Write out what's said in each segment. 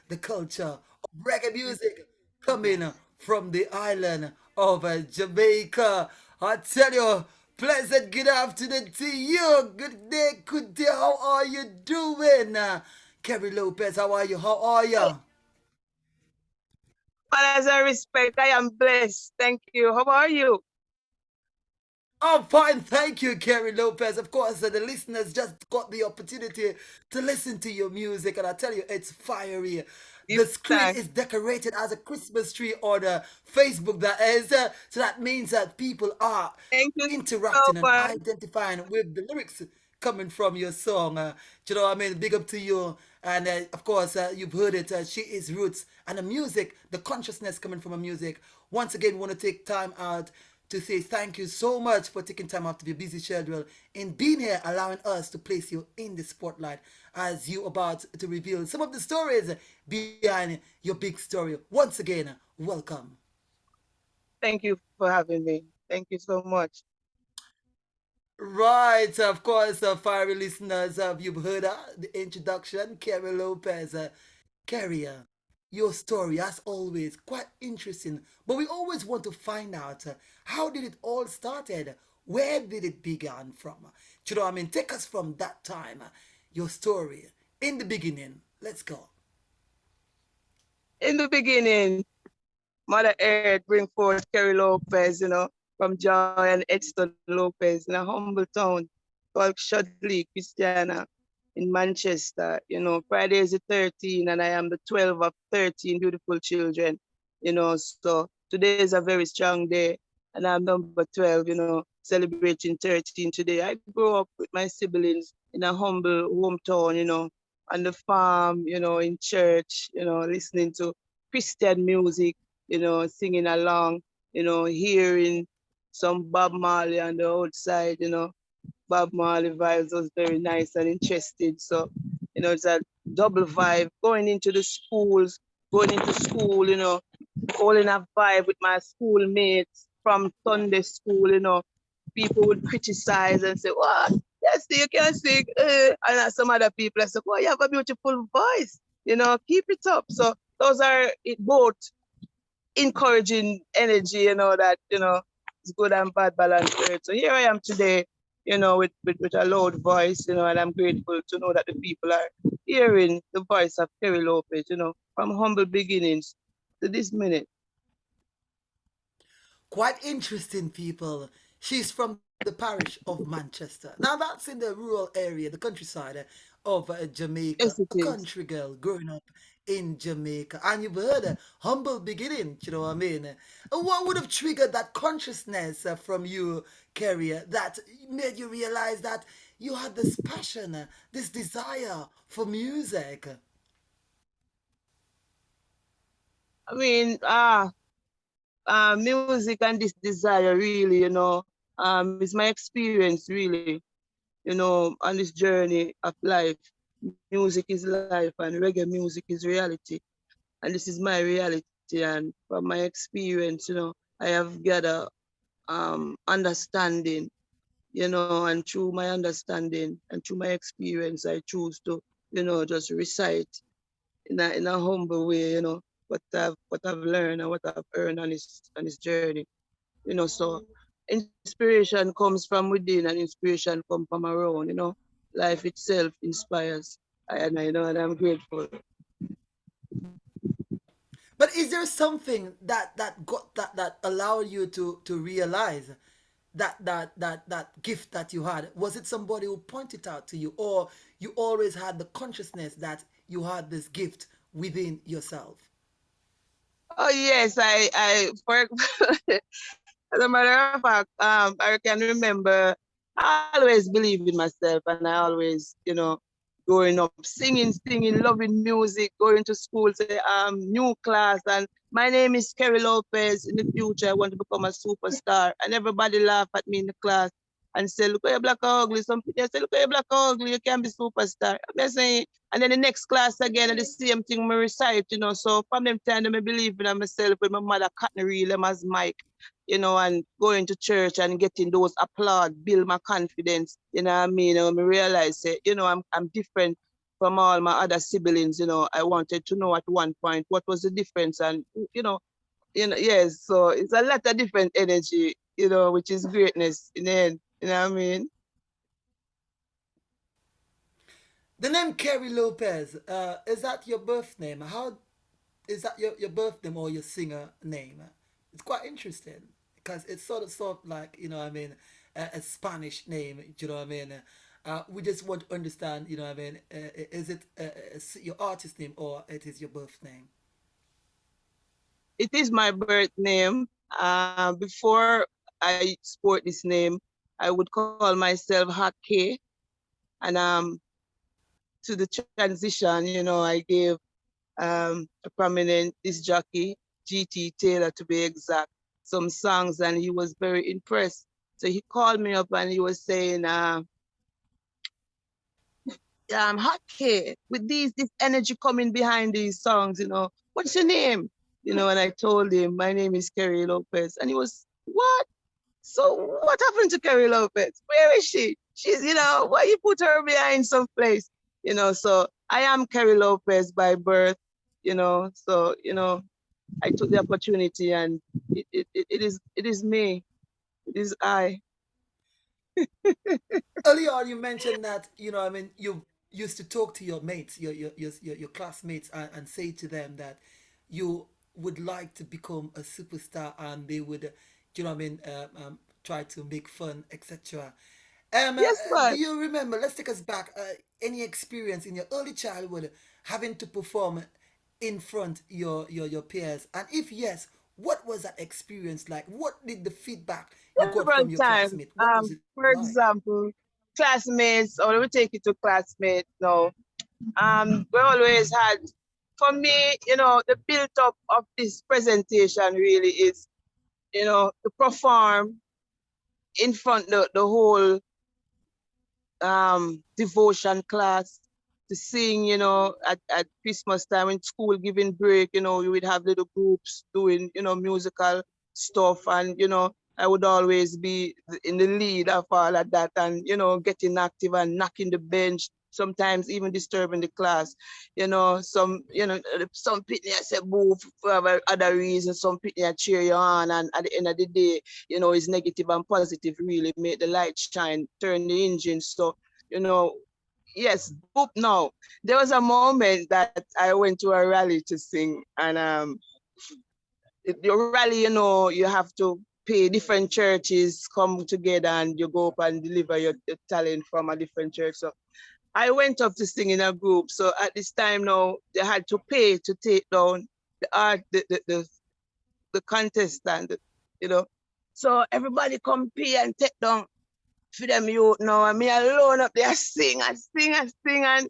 the culture of reggae music coming from the island of Jamaica. I tell you, pleasant good afternoon to you. Good day, good day. How are you doing? Kerry Lopez, how are you? How are you? Well, as I respect, I am blessed. Thank you. How are you? I'm fine, thank you, Kerry Lopez. Of course, the listeners just got the opportunity to listen to your music, and I tell you, it's fiery. Give The screen thanks. is decorated as a Christmas tree on Facebook, that is. So that means that people are Thank you so interacting and much. identifying with the lyrics coming from your song. Do you know what I mean? Big up to you. And of course, you've heard it. She is Roots. And the music, the consciousness coming from her music. Once again, we want to take time out to say thank you so much for taking time out of your busy schedule in being here, allowing us to place you in the spotlight as you about to reveal some of the stories behind your big story. Once again, welcome. Thank you for having me. Thank you so much. Right, of course, fiery listeners, you've heard the introduction, Kerry Lopez. Kerry, your story, as always, quite interesting. But we always want to find out how did it all started? Where did it begin from? Do you know what I mean? Take us from that time, your story, in the beginning. Let's go. In the beginning, Mother Earth bring forth Kerry Lopez, from Joy and Edson Lopez in a humble town called Shudley, Christiana, in Manchester. Friday is the 13 and I am the 12 of 13 beautiful children. So today is a very strong day and I'm number 12, celebrating 13 today. I grew up with my siblings in a humble hometown, on the farm, in church, listening to Christian music, singing along, hearing some Bob Marley on the outside, Bob Marley vibes was very nice and interested. So, it's a double vibe going into the schools, going into school, holding a vibe with my schoolmates from Sunday school, people would criticize and say, what? Yes, you can sing. And some other people I say, oh, you have a beautiful voice. Keep it up. So those are it both encouraging energy, that, it's good and bad balance to it. So here I am today, with a loud voice, and I'm grateful to know that the people are hearing the voice of Kerry Lopez, from humble beginnings to this minute. Quite interesting, people. She's from the parish of Manchester. Now, that's in the rural area, the countryside of Jamaica. Yes, A it is. country girl growing up in Jamaica. And you've heard a humble beginning, you know what I mean? What would have triggered that consciousness from you, Kerry, that made you realize that you had this passion, this desire for music? I mean, music and this desire really, is my experience really, on this journey of life. Music is life and reggae music is reality. And this is my reality. And from my experience, I have gathered understanding, and through my understanding and through my experience, I choose to, just recite in a humble way, what I've learned and what I've earned on this journey. So inspiration comes from within and inspiration comes from around. Life itself inspires. And I'm grateful. But is there something that allowed you to realize that gift that you had? Was it somebody who pointed out to you, or you always had the consciousness that you had this gift within yourself? Oh yes, for as a matter of fact, I can remember I always believe in myself and I always, growing up singing, loving music, going to school, say new class and my name is Kerry Lopez. In the future I want to become a superstar. And everybody laugh at me in the class and say, look at your black ugly. Some people say, look at your black ugly, you can be superstar. I'm saying, and then the next class again, and the same thing me recite, So from them time, I believe in myself with my mother cutting reel them as mic, and going to church and getting those applaud, build my confidence, me realize, I'm different from all my other siblings. I wanted to know at one point what was the difference, and yes. So it's a lot of different energy, which is greatness in the end. You know what I mean? The name Kerry Lopez, is that your birth name? How is that your birth name or your singer name? It's quite interesting because it's sort of like, I mean, a Spanish name. You know what I mean? We just want to understand. You know what I mean? Is it your artist name or it is your birth name? It is my birth name. Before I sport this name, I would call myself Hake, and to the transition, I gave a prominent disc jockey, GT Taylor to be exact, some songs, and he was very impressed. So he called me up and he was saying, Hake, with this energy coming behind these songs, what's your name? And I told him, my name is Kerry Lopez. And he was, what? So what happened to Kerry Lopez? Where is she? She's, why you put her behind some place? So I am Kerry Lopez by birth, so, I took the opportunity, and it is me. It is I. Earlier on, you mentioned that I mean, you used to talk to your mates, your classmates, and say to them that you would like to become a superstar, and they would, I mean, try to make fun, etc. Yes, Do but you remember? Let's take us back. Any experience in your early childhood having to perform in front your peers, and if yes, what was that experience like? What did the feedback you got several from your times. classmate? What was it For like? example, classmates, or we take it to classmates now. We always had, for me, the build up of this presentation really is, to perform in front the whole devotion class, to sing, at Christmas time in school giving break, you would have little groups doing, musical stuff, and I would always be in the lead of all of that, and getting active and knocking the bench, sometimes even disturbing the class. Some people I say boo for other reasons, some people I cheer you on, and at the end of the day, it's negative and positive, really make the light shine, turn the engine. So, yes, boop now. There was a moment that I went to a rally to sing, and your rally, you have to pay different churches come together, and you go up and deliver your talent from a different church. So I went up to sing in a group. So at this time now, they had to pay to take down the art, the contestant, you know. So everybody come pay and take down for them youth now. And me alone up there sing and sing and sing. And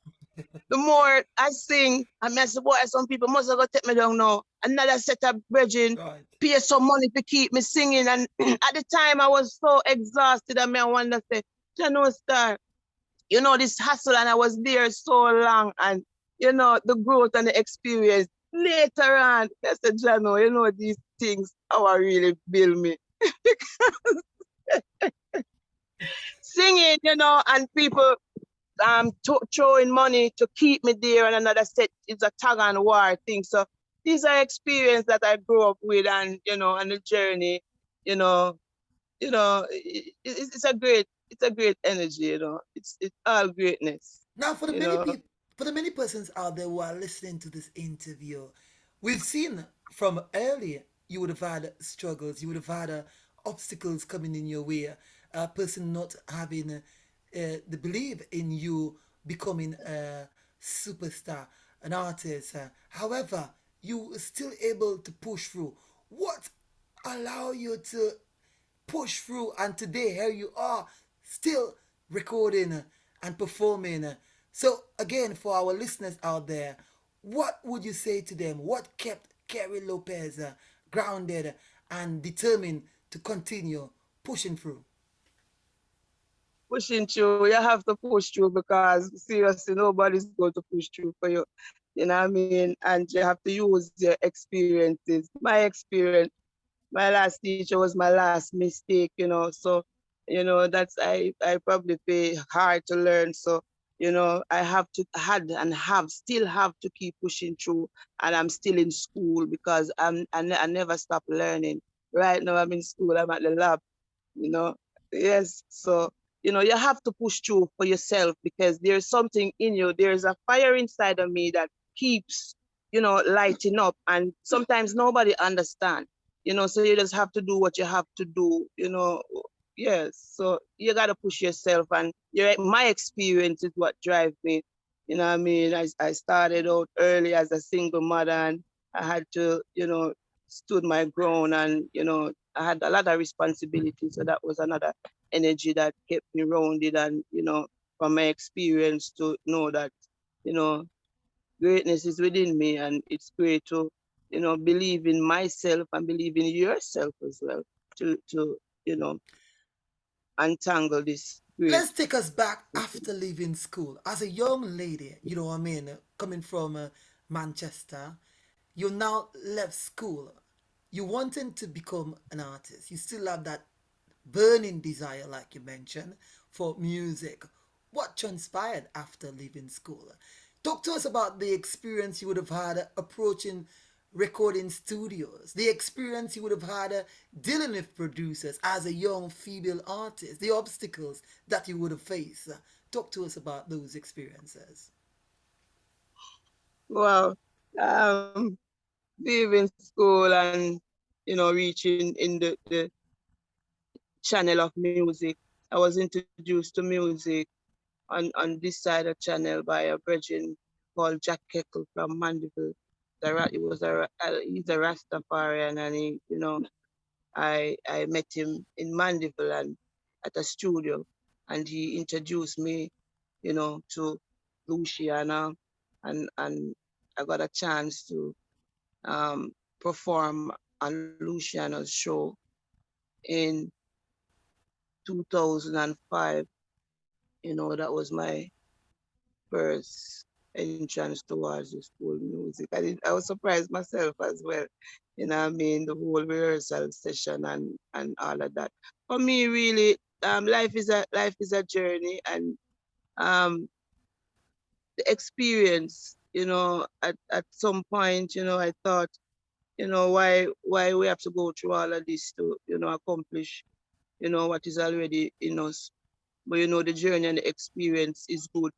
the more I sing, and I say, boy, some people must have got to take me down now. Another set of brethren Right. pay some money to keep me singing. And at the time I was so exhausted, and I wonder, say, Star, this hustle, and I was there so long, and the growth and the experience. Later on, I said, Jano, these things, how I really build me. Singing, and people throwing money to keep me there, and another set is a tag and war thing. So these are experiences that I grew up with, and and the journey, you know, it's a great energy, it's all greatness, Now, you know. for the many persons out there who are listening to this interview, we've seen from earlier you would have had struggles, you would have had obstacles coming in your way, a person not having the belief in you becoming a superstar, an artist. However, you were still able to push through. What allow you to push through, and today here you are still recording and performing. So again, for our listeners out there, what would you say to them? What kept Kerry Lopez grounded and determined to continue pushing through? Pushing through, you have to push through, because seriously, nobody's going to push through for you. You know what I mean? And you have to use your experiences. My experience, my last teacher was my last mistake, so that's I probably pay hard to learn. So I have to had and have still have to keep pushing through, and I'm still in school because I never stop learning. Right now I'm in school, I'm at the lab, you know. Yes, so you have to push through for yourself because there's something in you. There's a fire inside of me that keeps, lighting up, and sometimes nobody understand. So you just have to do what you have to do. Yes, so you gotta push yourself, and my experience is what drives me. You know what I mean? I started out early as a single mother, and I had to, stood my ground, and I had a lot of responsibility. So that was another energy that kept me rounded, and from my experience to know that, you know, greatness is within me, and it's great to, believe in myself and believe in yourself as well to you know untangle this great. Let's take us back after leaving school. As a young lady, you know what I mean, coming from Manchester, you now left school. You wanted to become an artist. You still have that burning desire, like you mentioned, for music. What transpired after leaving school? Talk to us about the experience you would have had approaching recording studios, the experience you would have had dealing with producers as a young female artist, the obstacles that you would have faced. Talk to us about those experiences. Well, um, leaving school and reaching in the channel of music. I was introduced to music on this side of channel by a virgin called Jack Keckle from Mandeville. He's a Rastafarian, and I met him in Mandeville and at a studio, and he introduced me, to Luciana, and I got a chance to perform on Luciana's show in 2005. That was my first entrance towards the school music. I was surprised myself as well. I mean, the whole rehearsal session and all of that. For me, really, life is a journey, and um, the experience. At some point, I thought, why we have to go through all of this to, accomplish, what is already in us. But the journey and the experience is good,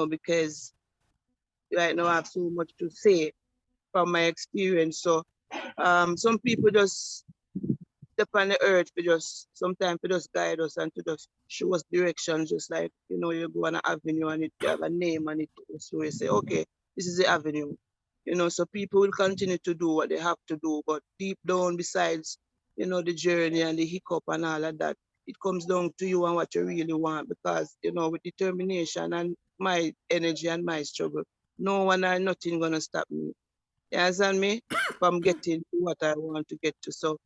because right now I have so much to say from my experience. So some people just step on the earth for just sometimes to just guide us and to just show us direction, just like you go on an avenue and you have a name on it. So you say, okay, this is the avenue. So people will continue to do what they have to do, but deep down, besides the journey and the hiccup and all of that, it comes down to you and what you really want. Because with determination and my energy and my struggle, no one or nothing gonna stop me. You understand me? From getting to what I want to get to. So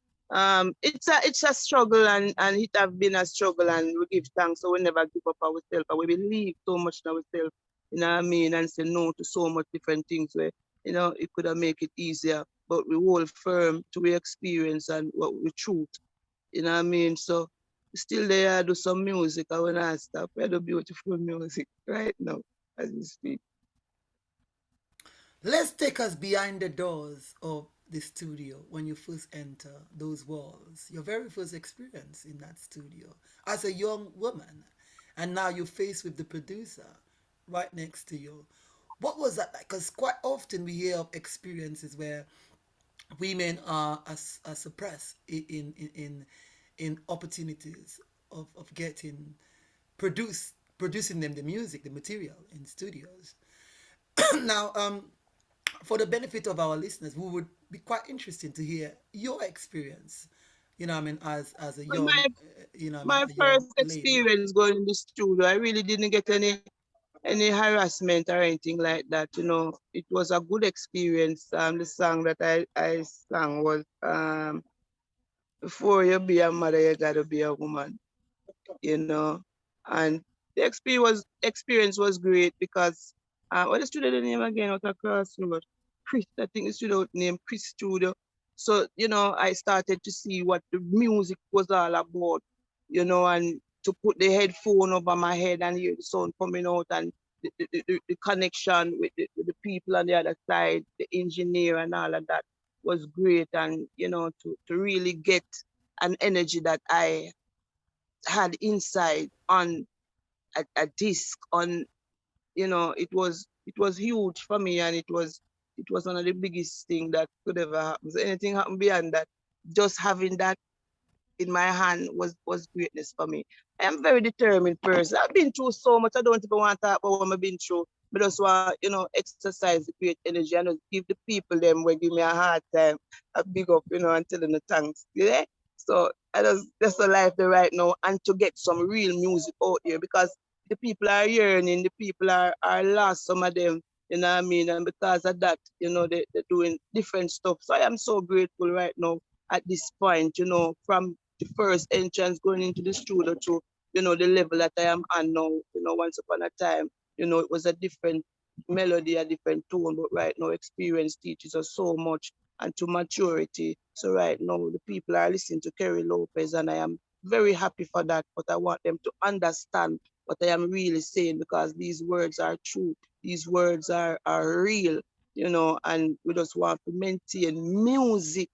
it's a struggle, and it have been a struggle, and we give thanks. So we never give up ourselves, and we believe so much in ourselves, you know what I mean, and say no to so much different things where it could have make it easier, but we hold firm to we experience and what we truth, you know what I mean. So still there, I do some music. I wanna stop. I do beautiful music right now as we speak. Let's take us behind the doors of the studio when you first enter those walls. Your very first experience in that studio as a young woman, and now you're faced with the producer right next to you. What was that like? Because quite often we hear of experiences where women are suppressed in opportunities of getting producing them the music, the material in studios. Now, for the benefit of our listeners, we would be quite interested to hear your experience. I mean, as a But young, I mean, my a young first lady. experience going in the studio, I really didn't get any harassment or anything like that. It was a good experience. The song that I sang was before you be a mother, you gotta be a woman. you know. And the experience was great because what the studio name again was across road. Chris, I think the studio name Chris Studio. So, I started to see what the music was all about, and to put the headphone over my head and hear the sound coming out, and the connection with the people on the other side, the engineer and all of that was great. And to really get an energy that I had inside on a disc on, it was huge for me, and it was one of the biggest thing that could ever happen. So anything happen beyond that, just having that in my hand was greatness for me. I am a very determined person. I've been through so much. I don't even want to talk about what I've been through. I just want, exercise the great energy and just give the people them will give me a hard time, a big up, and tell them the thanks. Yeah. So that's the life there right now, and to get some real music out here, because the people are yearning, the people are lost, some of them, you know what I mean? And because of that, they're doing different stuff. So I am so grateful right now at this point, from the first entrance going into the studio to, the level that I am on now. Once upon a time, it was a different melody, a different tone, but right now experience teaches us so much, and to maturity. So right now the people are listening to Kerry Lopez, and I am very happy for that. But I want them to understand what I am really saying, because these words are true. These words are real, and we just want to maintain music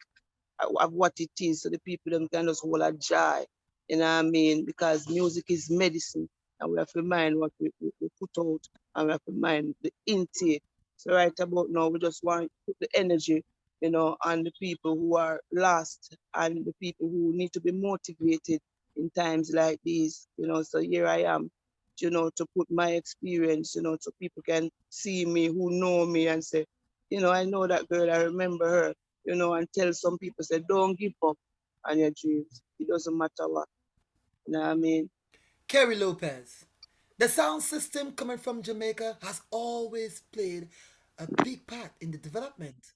of what it is, so the people them can just hold a joy. You know what I mean? Because music is medicine, and we have to mind what we put out, and we have to mind the intake. So right about now, we just want to put the energy, on the people who are lost, and the people who need to be motivated in times like these. So here I am, to put my experience, so people can see me, who know me, and say, I know that girl, I remember her, and tell some people, say, don't give up on your dreams. It doesn't matter what. You know what I mean? Kerry Lopez. The sound system coming from Jamaica has always played a big part in the development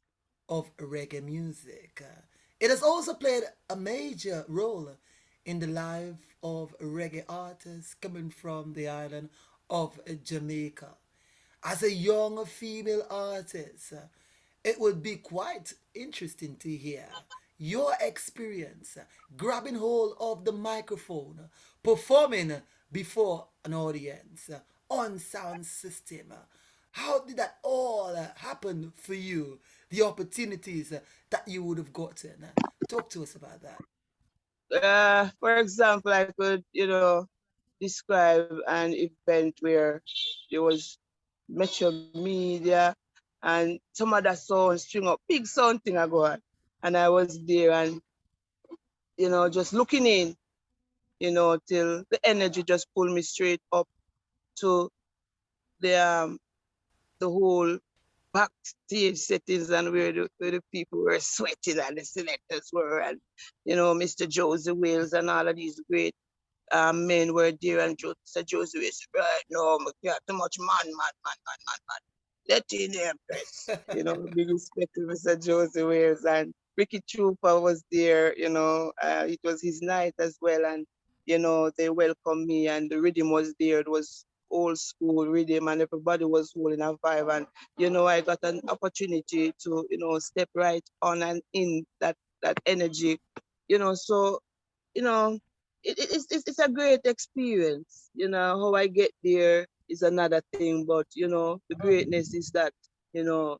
of reggae music. It has also played a major role in the life of reggae artists coming from the island of Jamaica. As a young female artist, it would be quite interesting to hear your experience grabbing hold of the microphone, performing before an audience on sound system. How did that all happen for you? The opportunities that you would have gotten. Talk to us about that. For example, I could, describe an event where there was Metro Media and some other sound string up, big sound thing I go on. And I was there, and, just looking in, till the energy just pulled me straight up to the the whole backstage settings, and where the people were sweating and the selectors were, and Mr. Josie Wales and all of these great men were there, and Mr. Josie Wales, right? No, yeah, too much man. Let in there, press. Big respect to Mr. Josie Wales, and Ricky Trooper was there. It was his night as well, and they welcomed me, and the rhythm was there. It was old school rhythm, and everybody was holding a vibe, and I got an opportunity to step right on and in that energy. So you know, it's a great experience. How I get there is another thing, but the greatness is that you know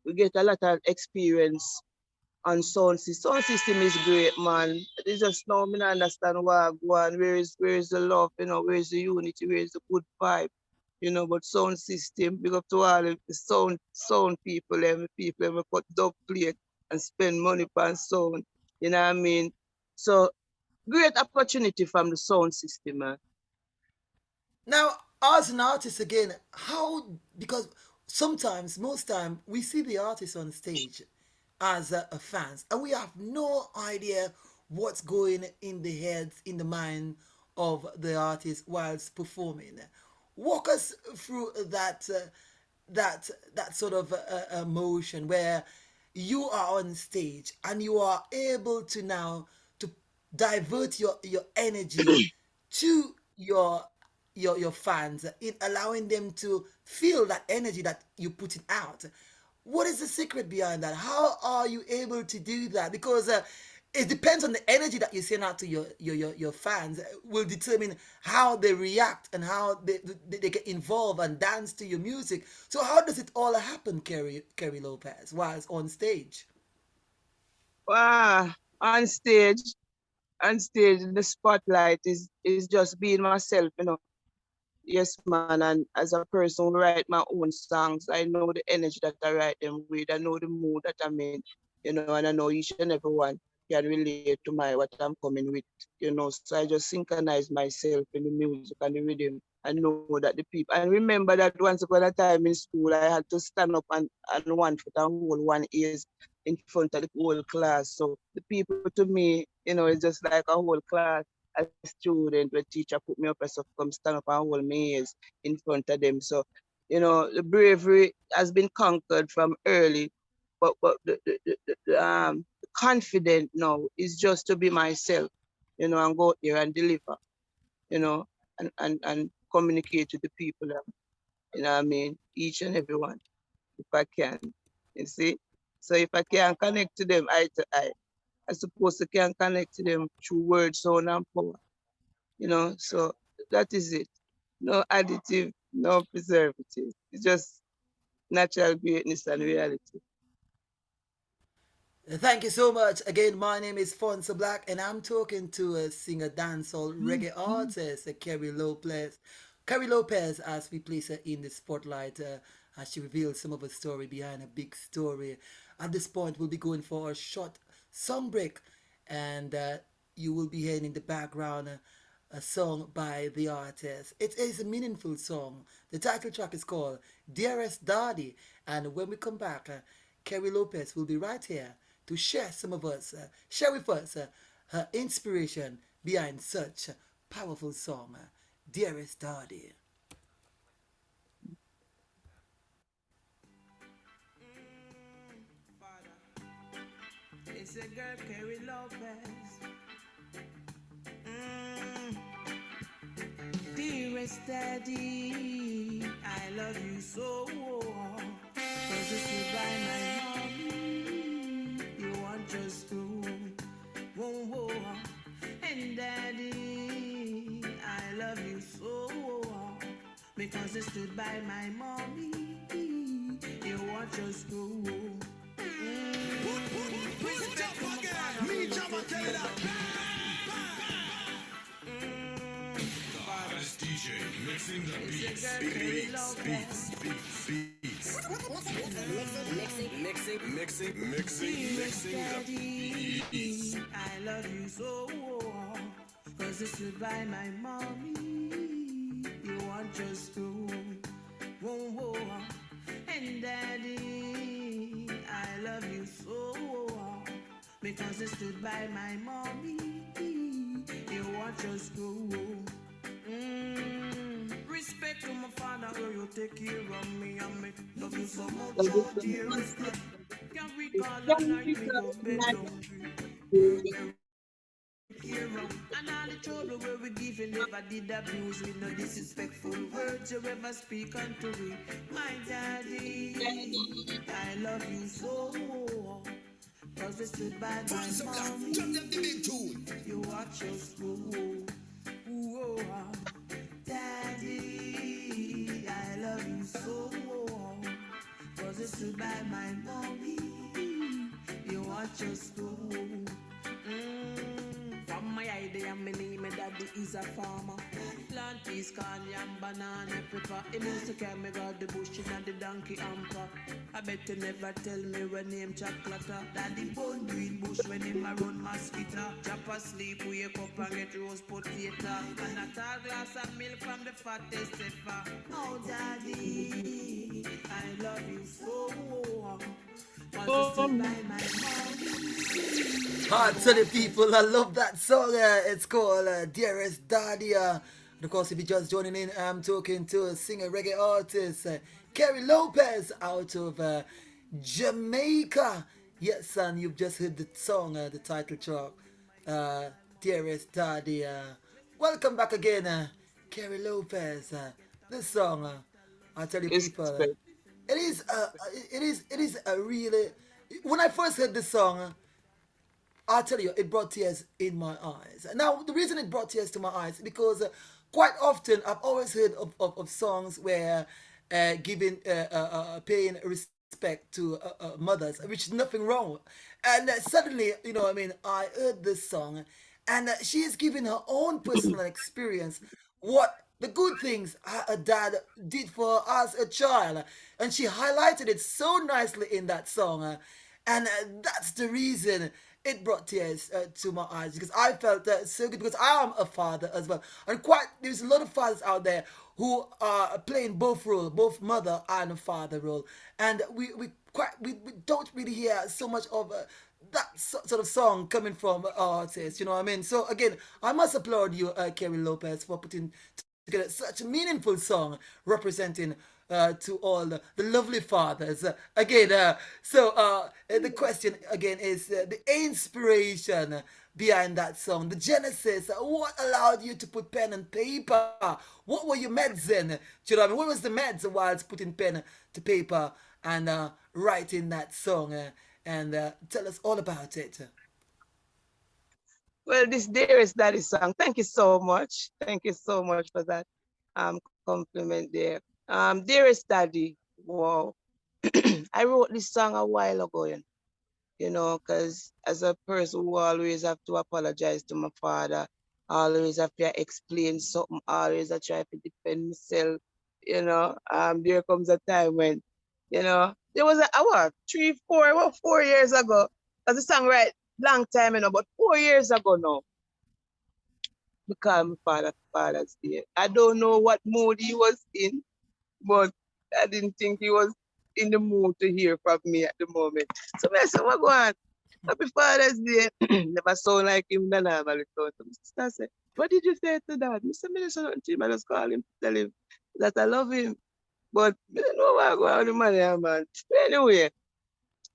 we get a lot of experience on sound system. Sound system is great, man. It's just now me not understand why I go on. Where is the love? Where is the unity? Where is the good vibe? But sound system, big up to all the sound people and the people who put dub plate and spend money on sound. You know what I mean? So great opportunity from the sound system, man. Now, as an artist again, how, because sometimes, most time, we see the artist on stage as a fans, and we have no idea what's going in the heads, in the mind of the artist whilst performing. Walk us through that sort of emotion where you are on stage and you are able to now to divert your energy to your fans in allowing them to feel that energy that you putting out. What is the secret behind that? How are you able to do that? Because it depends on the energy that you send out to your fans will determine how they react and how they get involved and dance to your music. So how does it all happen, Kerry Lopez, whilst on stage? Ah, on stage, the spotlight is just being myself, you know. Yes, man. And as a person who write my own songs, I know the energy that I write them with. I know the mood that I'm in, you know, and I know each and every one can relate to my what I'm coming with, you know. So I just synchronize myself in the music and the rhythm and know that the people. And remember that once upon a time in school, I had to stand up and one foot and hold one ears in front of the whole class. So the people to me, you know, it's just like a whole class a student where teacher put me up as come stand up and hold my ears in front of them. So, you know, the bravery has been conquered from early, but the confident now is just to be myself, you know, and go out there and deliver, you know, and communicate with the people, you know what I mean, each and every one, if I can, you see. So if I can connect to them eye to eye, I suppose I can connect to them through word, sound, and power, you know. So that is it. No additive, no preservative. It's just natural greatness and reality. Thank you so much. Again, my name is Fonsa Black, and I'm talking to a singer, dancehall, reggae artist, Kerry Lopez. Kerry Lopez, as we place her in the spotlight, as she reveals some of her story behind a big story. At this point, we'll be going for a short song break, and you will be hearing in the background a song by the artist. It is a meaningful song. The title track is called Dearest Daddy, and when we come back, Kerry Lopez will be right here to share some of us, share with us her inspiration behind such a powerful song, Dearest Daddy. It's a girl, Kerry Lopez. Mm, Dearest Daddy, I love you so. Cause you stood by my mommy. You want just to. Whoa, whoa. And Daddy, I love you so. Because you stood by my mommy. You want just to. Respect for my father. Me, Jama, tell it up. Artis DJ mixing the beats, mixing the beats. I love you so, cause you stood by my mommy. You want just to, whoa, whoa. And Daddy, I love you so, because you stood by my mommy. You want just to. Respect to my father, where you take care of me and me. Love you so much, oh dearest God. Can't recall a night me go bed down. And all the trouble where we give you never did abuse with no disrespectful words you ever speak unto me. My daddy, I love you so. Cause you stood by my mommy. You watch us grow. Whoa. Daddy, I love you so. Cause you stood by my mommy. You watch us grow. From my idea, my name, my daddy is a farmer. Plant peas, corn, yam, banana, pepper. He used to carry me got the bush and the donkey hamper. I bet you never tell me when name chocolate. Daddy bone green bush when him a run mosquito. Chop asleep, wake up and get roast potato. And a tall glass of milk from the fattest ever. Oh, daddy, I love you so. Was you stood by my mom? Hard to the people, I love that song. It's called Dearest Daddy. And of course, if you're just joining in, I'm talking to a singer reggae artist, Kerry Lopez out of Jamaica. Yes, son, you've just heard the song, the title track, uh, Dearest Daddy. Welcome back again, Kerry Lopez. This song, I tell you people, Respect. it is, it is a really. When I first heard this song, I'll tell you, it brought tears in my eyes. Now, the reason it brought tears to my eyes is because quite often I've always heard of songs where paying respect to mothers, which is nothing wrong. And suddenly, I heard this song, and she is giving her own personal experience, what the good things her dad did for her as a child, and she highlighted it so nicely in that song. And that's the reason it brought tears to my eyes, because I felt so good, because I am a father as well, and quite there's a lot of fathers out there who are playing both role, both mother and father role, and we don't really hear so much of sort of song coming from artists, you know what I mean? So again, I must applaud you, Kerry Lopez, for putting together such a meaningful song representing to all the lovely fathers. Again, the question again is the inspiration behind that song, the genesis. What allowed you to put pen and paper? What were your meds in? Do you know what I mean? What was the meds whilst putting pen to paper and writing that song? And tell us all about it. Well, this Dearest Daddy song, thank you so much. Thank you so much for that compliment there. Dearest Daddy, wow. I wrote this song a while ago, because as a person who always have to apologize to my father, always have to explain something, always I try to defend myself, there comes a time when, there was a 4 years ago, because the song right long time, but 4 years ago now, because my Father's Day. I don't know what mood he was in, but I didn't think he was in the mood to hear from me at the moment. So I said, what go on? Happy Father's Day. Never sound like him than I normally sound. So my sister said, what did you say to Dad? Mr. Minister, I just call him, tell him that I love him. But I don't know what go on with the man, man. Anyway,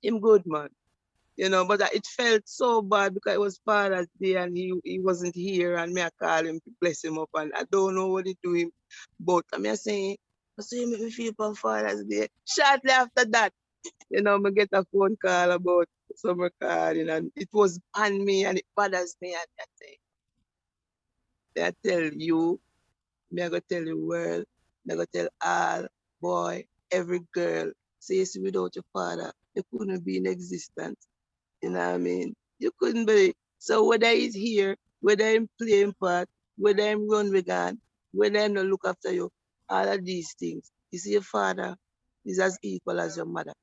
him good, man. But it felt so bad because it was Father's Day and he wasn't here, and me I call him to bless him up, and I don't know what he do him. But I'm saying, so you make me feel for Father's Day. Shortly after that, I get a phone call about some recording, and it was on me and it bothers me. And I tell you, I go tell the world, I go tell all boy, every girl, say without your father, you couldn't be in existence. You know what I mean? You couldn't be. So whether he's here, whether I'm playing part, whether I'm run vegan, whether I'm not look after you, all of these things, you see your father is as equal as your mother.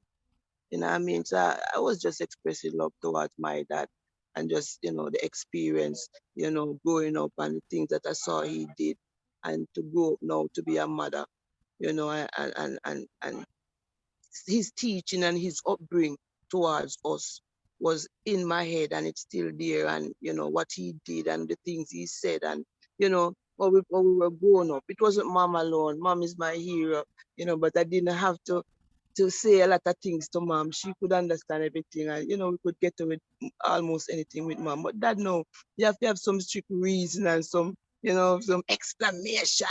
You know what I mean? So I was just expressing love towards my dad, and just, the experience, growing up and the things that I saw he did, and to grow up now to be a mother, and his teaching and his upbringing towards us was in my head, and it's still there, and what he did and the things he said, and when we were growing up, it wasn't mom alone. Mom is my hero, but I didn't have to say a lot of things to mom. She could understand everything, and we could get to with almost anything with mom. But dad, no, you have to have some strict reason and some some exclamation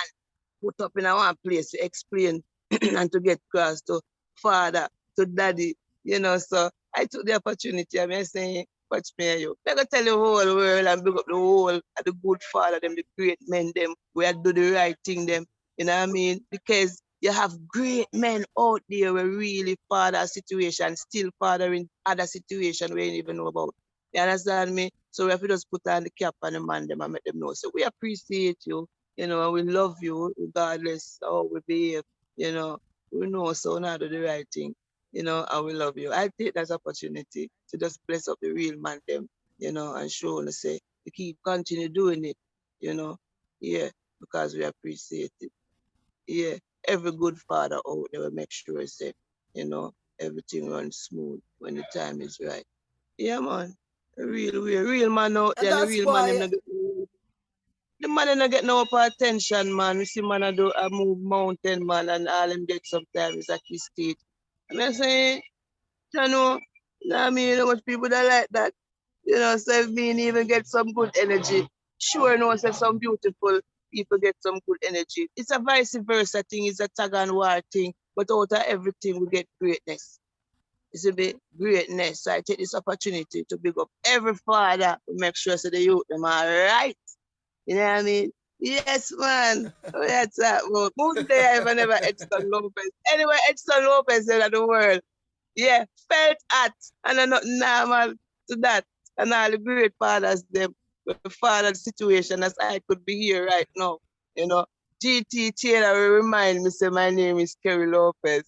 put up in one place to explain and to get across to father, to daddy, so I took the opportunity. I'm saying, watch me, you. I'm going to tell the whole world and big up the whole of the good father, them, the great men, them, we have to do the right thing, them. You know what I mean? Because you have great men out there who really father a situation, still father in other situation we ain't even know about. You understand me? So we have to just put on the cap on the man, them, and make them know. So we appreciate you, and we love you regardless how we behave, we know so now do the right thing. I will love you. I take that opportunity to just bless up the real man them, and show and say, to keep continue doing it, yeah, because we appreciate it. Yeah, every good father out there will make sure say, everything runs smooth when the time is right. Yeah, man. A real man out And there, and the that's real man, why the man don't get no attention, man. We see man a move mountain, man, and all them get sometimes at this stage. I'm saying, I mean, much people that like that. So if me even get some good energy, sure, so some beautiful people get some good energy. It's a vice versa thing, it's a tag and war thing, but out of everything we get greatness. It's a bit greatness. So I take this opportunity to big up every father to make sure so the youth them all right. You know what I mean? Yes, man. Oh, that's that. Well, most day I ever never Edson Lopez. Anyway, Edson Lopez in the world. Yeah, felt at and I'm not normal to that. And all the great fathers, them, the father situation as I could be here right now. You know, GT Taylor will remind me, say, my name is Kerry Lopez.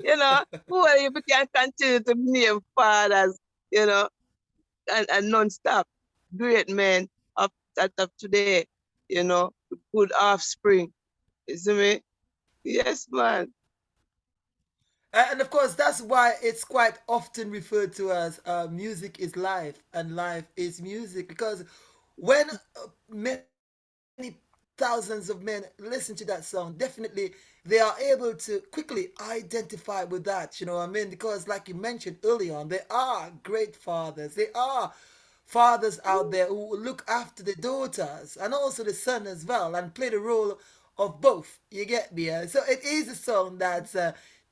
You know, who are you if you can continue to name fathers, you know, and non-stop great men of today, you know, good offspring. You see me? Yes, man. And of course, that's why it's quite often referred to as music is life and life is music. Because when many thousands of men listen to that song, definitely they are able to quickly identify with that. You know what I mean? Because, like you mentioned earlier on, there are great fathers. There are fathers out there who look after the daughters and also the son as well and play the role of both. You get me? So it is a song that's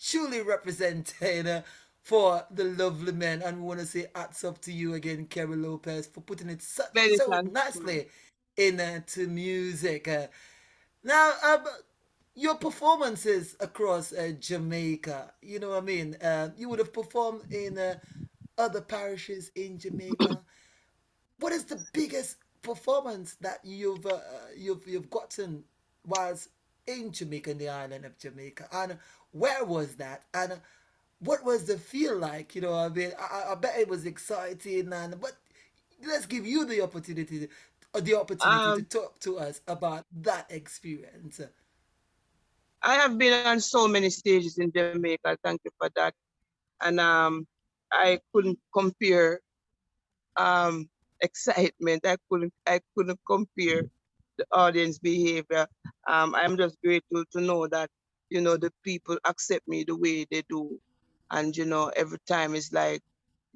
truly representing for the lovely men. And we want to say hats up to you again, Kerry Lopez, for putting it so, Many so thanks, man. nicely into music. Now, your performances across Jamaica, you know what I mean? You would have performed in other parishes in Jamaica. What is the biggest performance that you've gotten whilst in Jamaica, in the island of Jamaica, and where was that, and what was the feel like? You know, I mean, I bet it was exciting, and but let's give you the opportunity to Um, talk to us about that experience. I have been on so many stages in Jamaica. Thank you for that. And I couldn't compare um excitement. I couldn't compare the audience behavior. I'm just grateful to know that, you know, the people accept me the way they do. And, you know, every time it's like,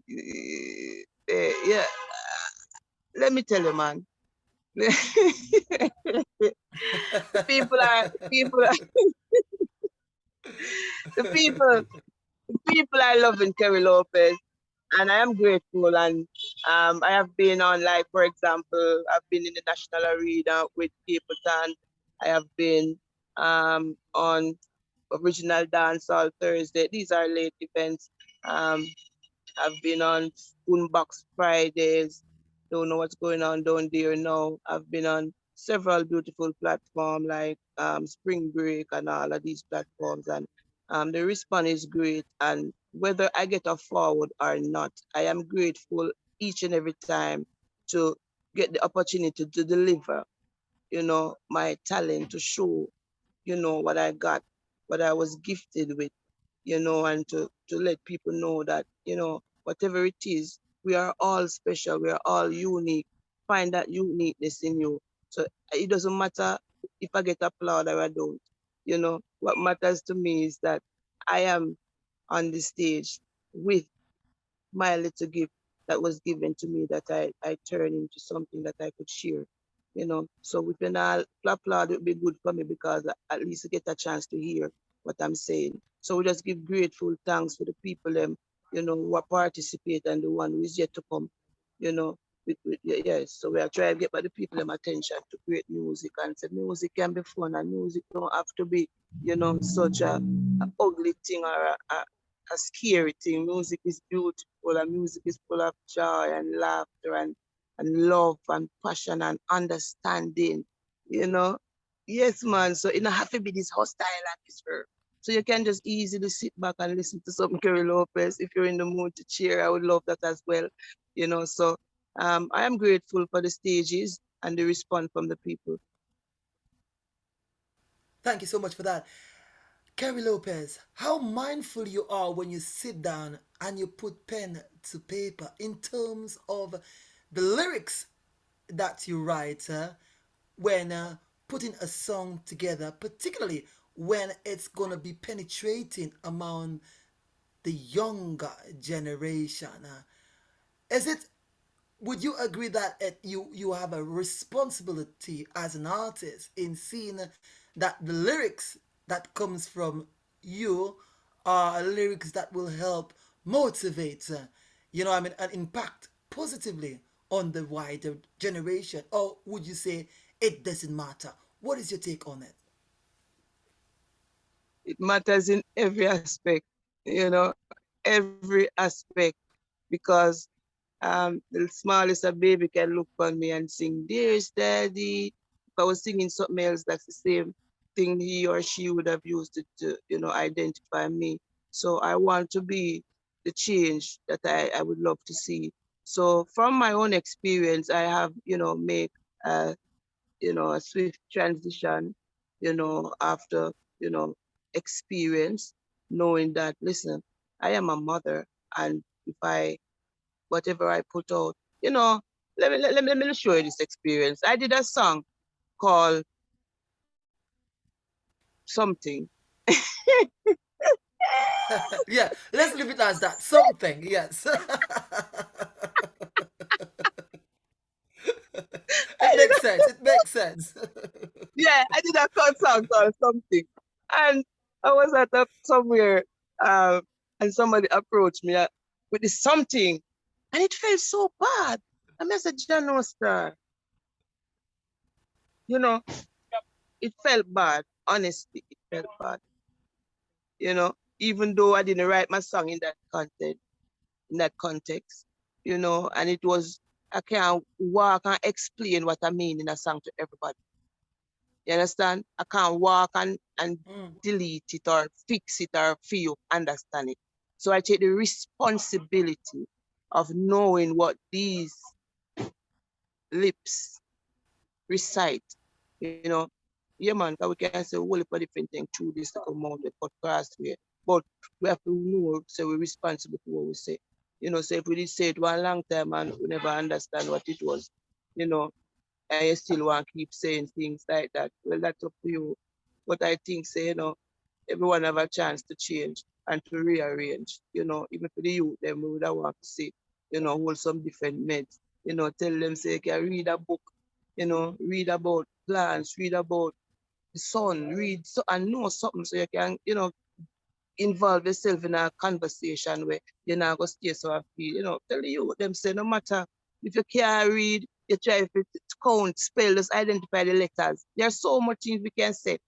yeah, let me tell you, man. the people are, the people are, the people, the people are loving Kerry Lopez. And I am grateful. And I have been on, like, for example, I've been in the national arena with Capleton. I have been on original dancehall Thursday. These are late events. Um, I've been on Spoonbox Fridays. Don't know what's going on down there now. I've been on several beautiful platforms like Spring Break and all of these platforms, and the response is great. And whether I get a forward or not, I am grateful each and every time to get the opportunity to deliver, you know, my talent, to show, you know, what I got, what I was gifted with, you know, and to let people know that, you know, whatever it is, we are all special, we are all unique. Find that uniqueness in you. So it doesn't matter if I get applaud or I don't. You know, what matters to me is that I am on the stage with my little gift that was given to me, that I turn into something that I could share. You know, so if you not applaud, it would be good for me because at least I get a chance to hear what I'm saying. So we just give grateful thanks for the people you know, who are participate and the one who is yet to come, you know. Yes, so we are trying to get by the people attention to create music, and say music can be fun and music don't have to be, you know, such a ugly thing or a scary thing. Music is beautiful and music is full of joy and laughter and love and passion and understanding, you know. Yes, man. So it don't have to be this hostile atmosphere. So you can just easily sit back and listen to some Kerry Lopez. If you're in the mood to cheer, I would love that as well. You know, so I am grateful for the stages and the response from the people. Thank you so much for that. Kerry Lopez, how mindful you are when you sit down and you put pen to paper in terms of the lyrics that you write when putting a song together, particularly when it's going to be penetrating among the younger generation. Is it? Would you agree that you have a responsibility as an artist in seeing that the lyrics that comes from you lyrics that will help motivate, and impact positively on the wider generation? Or would you say it doesn't matter? What is your take on it? It matters in every aspect, every aspect, because the smallest a baby can look on me and sing, "Dearest Daddy." If I was singing something else, that's the same thing he or she would have used it to, identify me. So I want to be the change that I would love to see. So from my own experience, I have, make a, a swift transition, after, experience, knowing that, listen, I am a mother, and if I whatever I put out. You know, let me show you this experience. I did a song called something. Yeah, let's leave it as that. Something, yes. It I did makes sense. It makes sense. I did a song called something. And I was at somewhere, um, and somebody approached me with this something. And it felt so bad. I messaged John Star, you know, it felt bad. Honestly, it felt bad. Even though I didn't write my song in that content, in that context, and it was, I can't walk and explain what I mean in a song to everybody. You understand? I can't walk and Mm. delete it or fix it or feel understand it. So I take the responsibility of knowing what these lips recite, you know. Yeah, man, 'cause we can say whole heap of different things through this to come out the podcast way. But we have to know, so we're responsible for what we say. So if we did say it one long time and we never understand what it was, you know, and you still want to keep saying things like that, well, that's up to you. But I think, say, everyone have a chance to change and to rearrange, even for the youth, them we would have want to see, hold some different meds, tell them, say, can read a book, read about plants, read about the sun, read so and know something so you can, involve yourself in a conversation where you're not going to stay so happy. Tell the youth, them say, no matter if you can't read, you try to count, spell, just identify the letters. There's so much things we can say.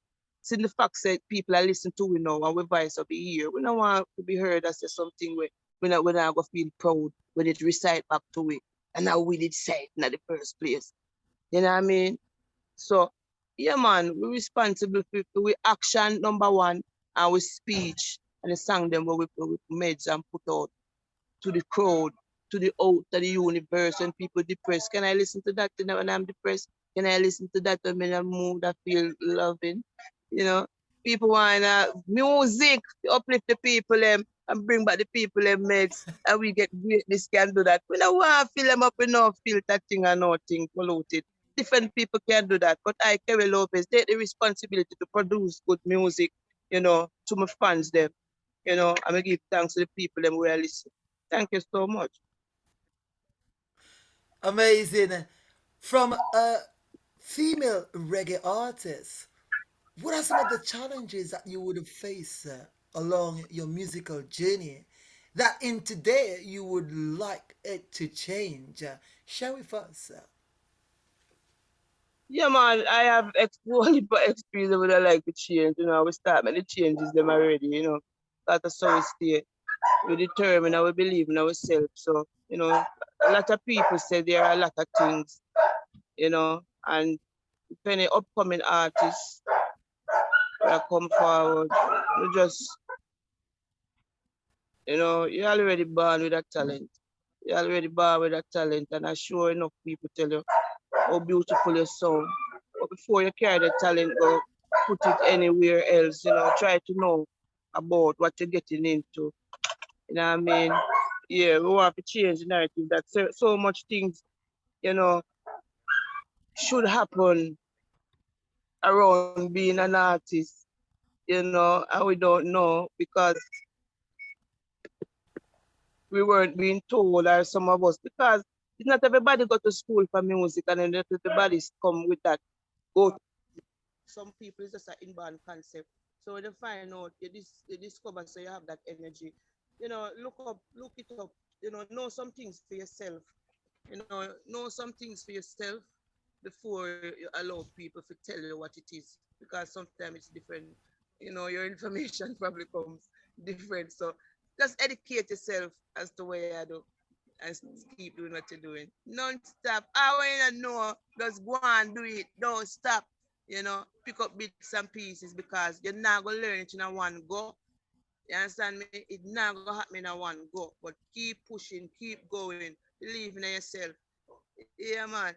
Since the fact that people are listening to we now and we voice of the ear, we don't want to be heard as something where we're not going to feel proud when it recite back to it. And how we did say it in the first place. You know what I mean? So, yeah, man, we're responsible for we action, number one, and with speech and the song them what we made and put out to the crowd, to the out, to the universe when people depressed. Can I listen to that when I'm depressed? Can I listen to that when I'm in a mood I feel loving? You know, people want music to uplift the people and bring back the people meds and we get greatness can do that. We don't want to fill them up with no filter thing and nothing polluted. Different people can do that. But I, Kerry Lopez, take the responsibility to produce good music, to my fans them. I'm gonna give thanks to the people them who are listening. Thank you so much. Amazing. From a female reggae artist, what are some of the challenges that you would have faced along your musical journey that in today you would like it to change? Share with us. Yeah, man, I have only but experience with I like to change. We start many changes them already, That's how we stay. We determine and we believe in ourselves. So, a lot of people say there are a lot of things, and if any upcoming artists that come forward, we just, you're already born with that talent. You're already born with that talent, and I'm sure enough people tell you how beautiful you sound. But before you carry the talent, go put it anywhere else, try to know about what you're getting into. You know what I mean? Yeah, we want to change the narrative that so much things, you know, should happen around being an artist, and we don't know because we weren't being told, or some of us, because it's not everybody go to school for music and then not everybody come with that. Go. Some people it's just an inborn concept. So when you find out, you discover, so you have that energy. Look it up. Know some things for yourself. Know some things for yourself before you allow people to tell you what it is. Because sometimes it's different. Your information probably comes different. So just educate yourself as to what you do and keep doing what you're doing. Non-stop. I want to know, just go and do it. Don't stop. Pick up bits and pieces because you're not going to learn it in a one go. You understand me? It's not going to happen in a one go. But keep pushing, keep going, believe in yourself. Yeah, man.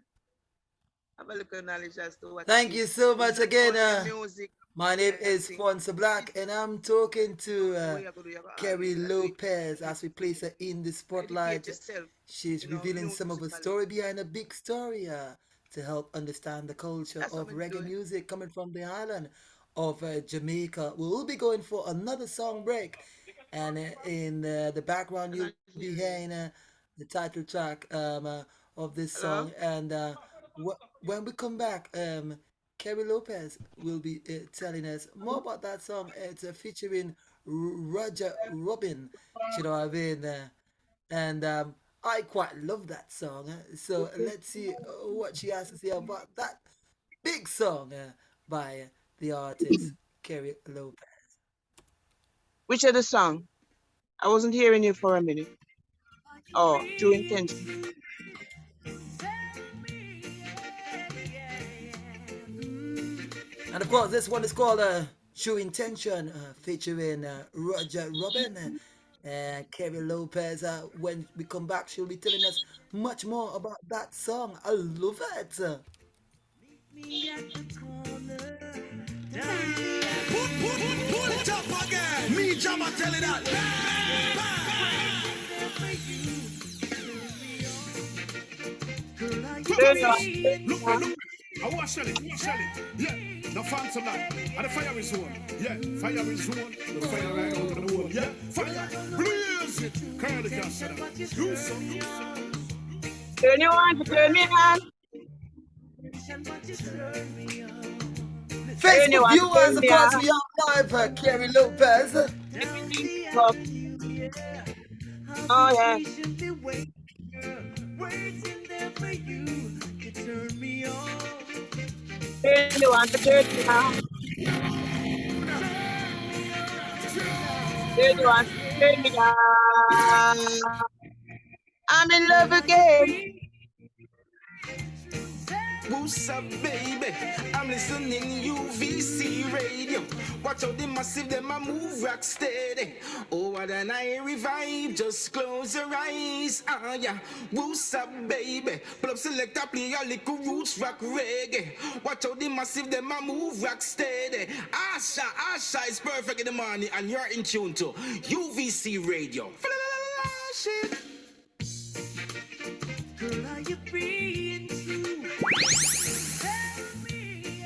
Have a look at knowledge as to what it Thank is. you so It's much not again. only music My name and is thing. Fonsa Black, and I'm talking to So what you going to do? You got to Kerry always do it. Lopez as we place her in the Educate spotlight. yourself, She's revealing some of the musically. story behind a big story to help understand the culture That's of what I'm reggae doing. music coming from the island of Jamaica. We will be going for another song break, and in the background, I'm you'll not be hearing you. hearing the title track of this Hello? song. And when we come back, Kerry Lopez will be telling us more about that song. It's featuring Roger Robin. You know what I mean? And I quite love that song. So let's see what she has to say about that big song by the artist Kerry Lopez. Which other song? I wasn't hearing you for a minute. Oh, True Intention. And of course, this one is called True Intention, featuring Roger Robin and Kerry Lopez. When we come back, she'll be telling us much more about that song. I love it. Me at the corner, Pull it up again. Me, Jama, tell it that. girl, are you Turn on, free? Look, look. I want to shell it. Yeah. The phantom that. And the fire is on. Yeah. Fire is on. The fire right out of the wall. Yeah. Fire. Blaze it. Curly cancer. Do some. turn you on, turn me on. Turn you Facebook on, turn viewers, of me course, on. we are live, Kerry Lopez. Up. Oh, yeah. Turn you on, turn me on. Turn you on, turn me on. I'm in love again. What's up, baby? I'm listening UVCRadio. Watch out the massive, them a move rock steady. Oh, what an airy vibe, just close your eyes. Ah, yeah. What's up, baby? Pull up, select a play a little roots rock reggae. Watch out the massive, them a move rock steady. Asha is perfect in the morning, and you're in tune to UVC Radio. Shit. Girl, are you free and true? Tell me,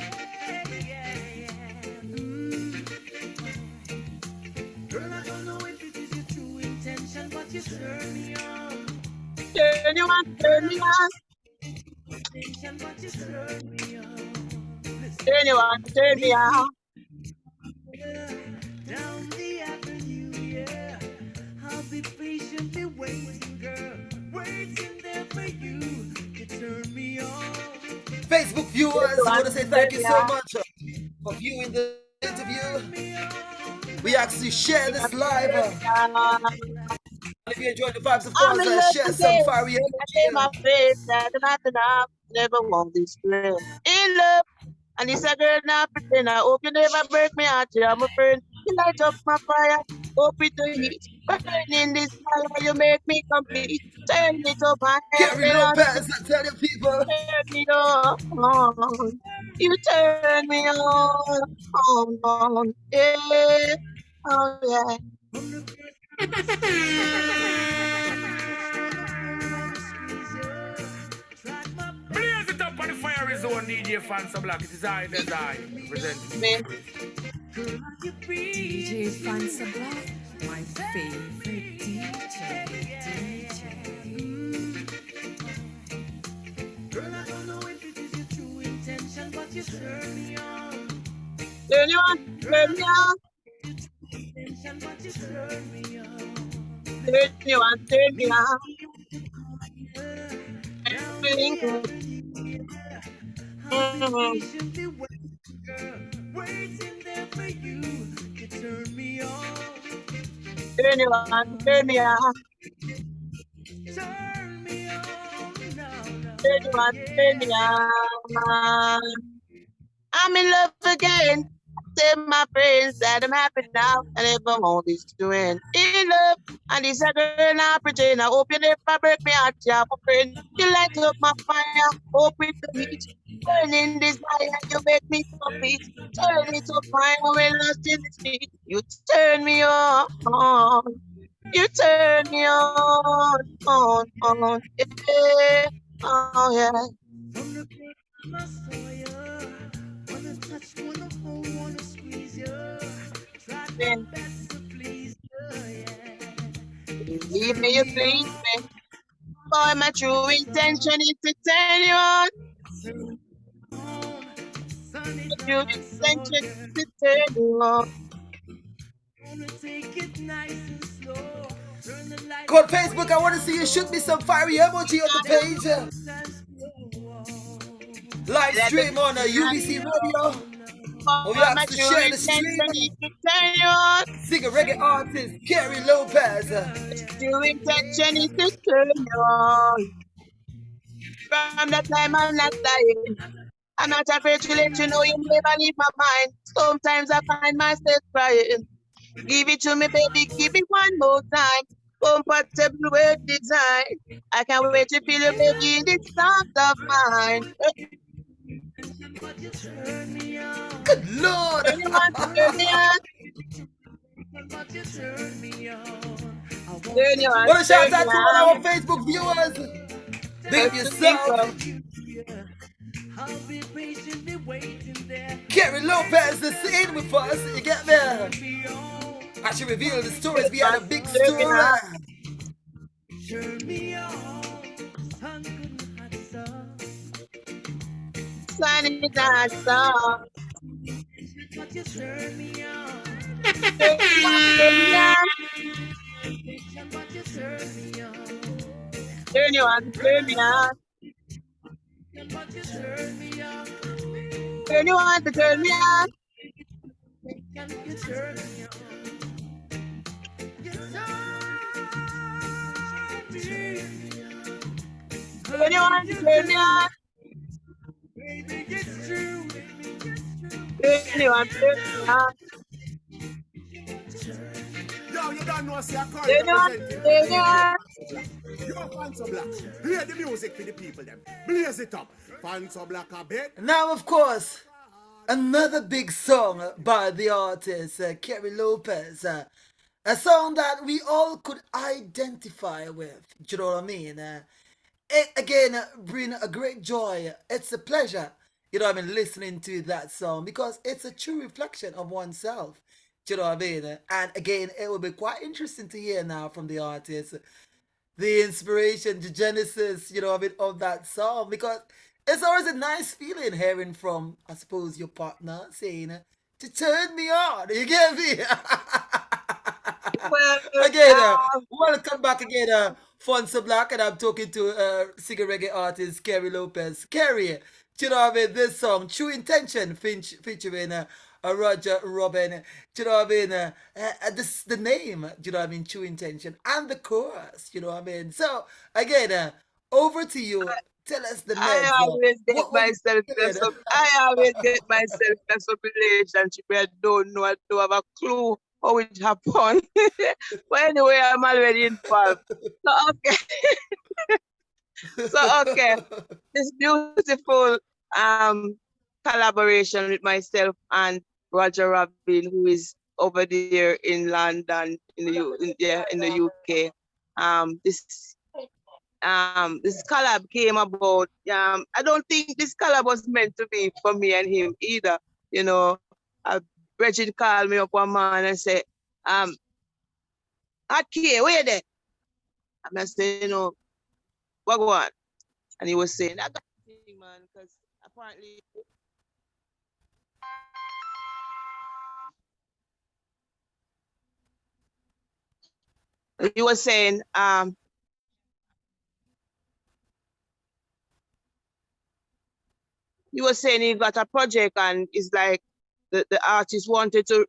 Girl, I don't know if it is your true intention, but you turn me on. Turn you on, turn me on. Intention, but you turn me on. Turn you on, turn me on. Down the avenue, yeah. I'll be patiently waiting, girl. Waiting there for you to turn me on. Facebook viewers, I want to say thank you so much for viewing the interview. We actually share this live. If you enjoy the vibes, of I'm course, in love share some again. fiery I gave my energy. face that not enough. Never want this girl. In love. And this a girl now pretend. I hope you never break me heart. You're my friend. You light up my fire. Hope it to heat. Burning this fire. You make me complete. Turn it up Kerry and Lopez, I tell you people. turn me on. You turn me on. Yeah. Oh yeah. Blaze it up on the fire zone, DJ Fansa Black. It is I, there's I. Me. Representing. DJ Fansa Black, my favorite DJ. Girl, I don't know if it is your true intention, but you turn me on. Turn you on. turn me on, Attention, but you turn me turn on. me on, turn me on. Down Feeling the good. avenue, I'll be Mm-hmm. patiently waiting, girl, waiting there for you to turn me on, Turn you on, turn me on, turn me on, now, turn you now, on, turn me yeah. on. I'm in love again. Tell my friends that I'm happy now and never want this to end. In love, and this a girl I pretend. I hope you never break me heart, you have a friend. You light up my fire, hope it the heat. Burning desire, you make me complete. Turn it up fire when lost in the street. You turn me on. You turn me on. Yeah, oh yeah. From the day I saw you, wanna touch, wanna hold, wanna squeeze you. Tried my Then best to please you, yeah. you You leave me, turn you me please on, me. Boy, my true intention is to turn you on. turn on. Sun My it true hot, so intention girl. is to turn you on. Wanna take it nice and slow. Turn the lights Go on way Facebook. I want to down see you shoot me some low. fiery emoji on the Then page. sometimes Live Let the stream on turn UVC me Radio. on. Oh, we boy, my ask to true share the stream. intention is to turn you on. Singer reggae artist Kerry Lopaz. True intention is to turn you on. From the time I'm not lying. I'm not afraid to let you know you never leave my mind. Sometimes I find myself crying. Give it to me, baby, give it one more time. Compatible with design. I can't wait to feel you, baby, in this soft of mine. But you turn me on. Good Lord. Turn you on, turn me on, But you turn me on. I won't turn you take on, Want to turn shout me out to all on. our Facebook viewers. Big up Just to think yourself. of you. I'll be patiently waiting there. Kerry Lopez is in with us. You get there. Turn me on. I should reveal the turn stories you behind on, a big turn me story. on. Turn me on. Sun couldn't hot sun. Sun is not so. But you turn me on. Turn me on, turn me on. But you turn me on. Turn you on, turn me on. But you turn me on. Turn you on, turn me on. You turn me on. You turn me. Turn you Honey, on, you turn me do. on. Baby, it's true. Turn you on, turn me on. Yo, you don't know, see, I call Turn you you on, representing for turn the you DJ. on. You are fans of black. Play the music for the people, them. Blaze it up. Fans of black a bit. Now, of course, another big song by the artist Kerry Lopez. A song that we all could identify with. Do you know what I mean? It again bring a great joy. It's a pleasure, you know what I mean, listening to that song because it's a true reflection of oneself. Do you know what I mean? And again, it will be quite interesting to hear now from the artist the inspiration, the genesis, you know, of it of that song because it's always a nice feeling hearing from, I suppose, your partner saying to turn me on. You get me? Well, Again, welcome back again, Fonsa Black, and I'm talking to singer reggae artist Kerry Lopez. Kerry, do you know what I mean? This song, True Intention, featuring Roger Robin. Do you know what I mean? This the name, do you know what I mean? True Intention, and the chorus. You know what I mean? So again, over to you. Tell us the I meds. always get What you myself in doing? some. I always get myself in some relationship where I don't know. I don't have a clue how it happened. But anyway, I'm already involved. So okay, so okay. This beautiful collaboration with myself and Roger Robin, who is over there in London, in the UK. This collab came about. I don't think this collab was meant to be for me and him either. You know, Bridget called me up one man and said, okay, where you there? And I said, you know, what go on? And he was saying, I got thing, man, because apparently You were saying, he got a project and it's like the artist wanted to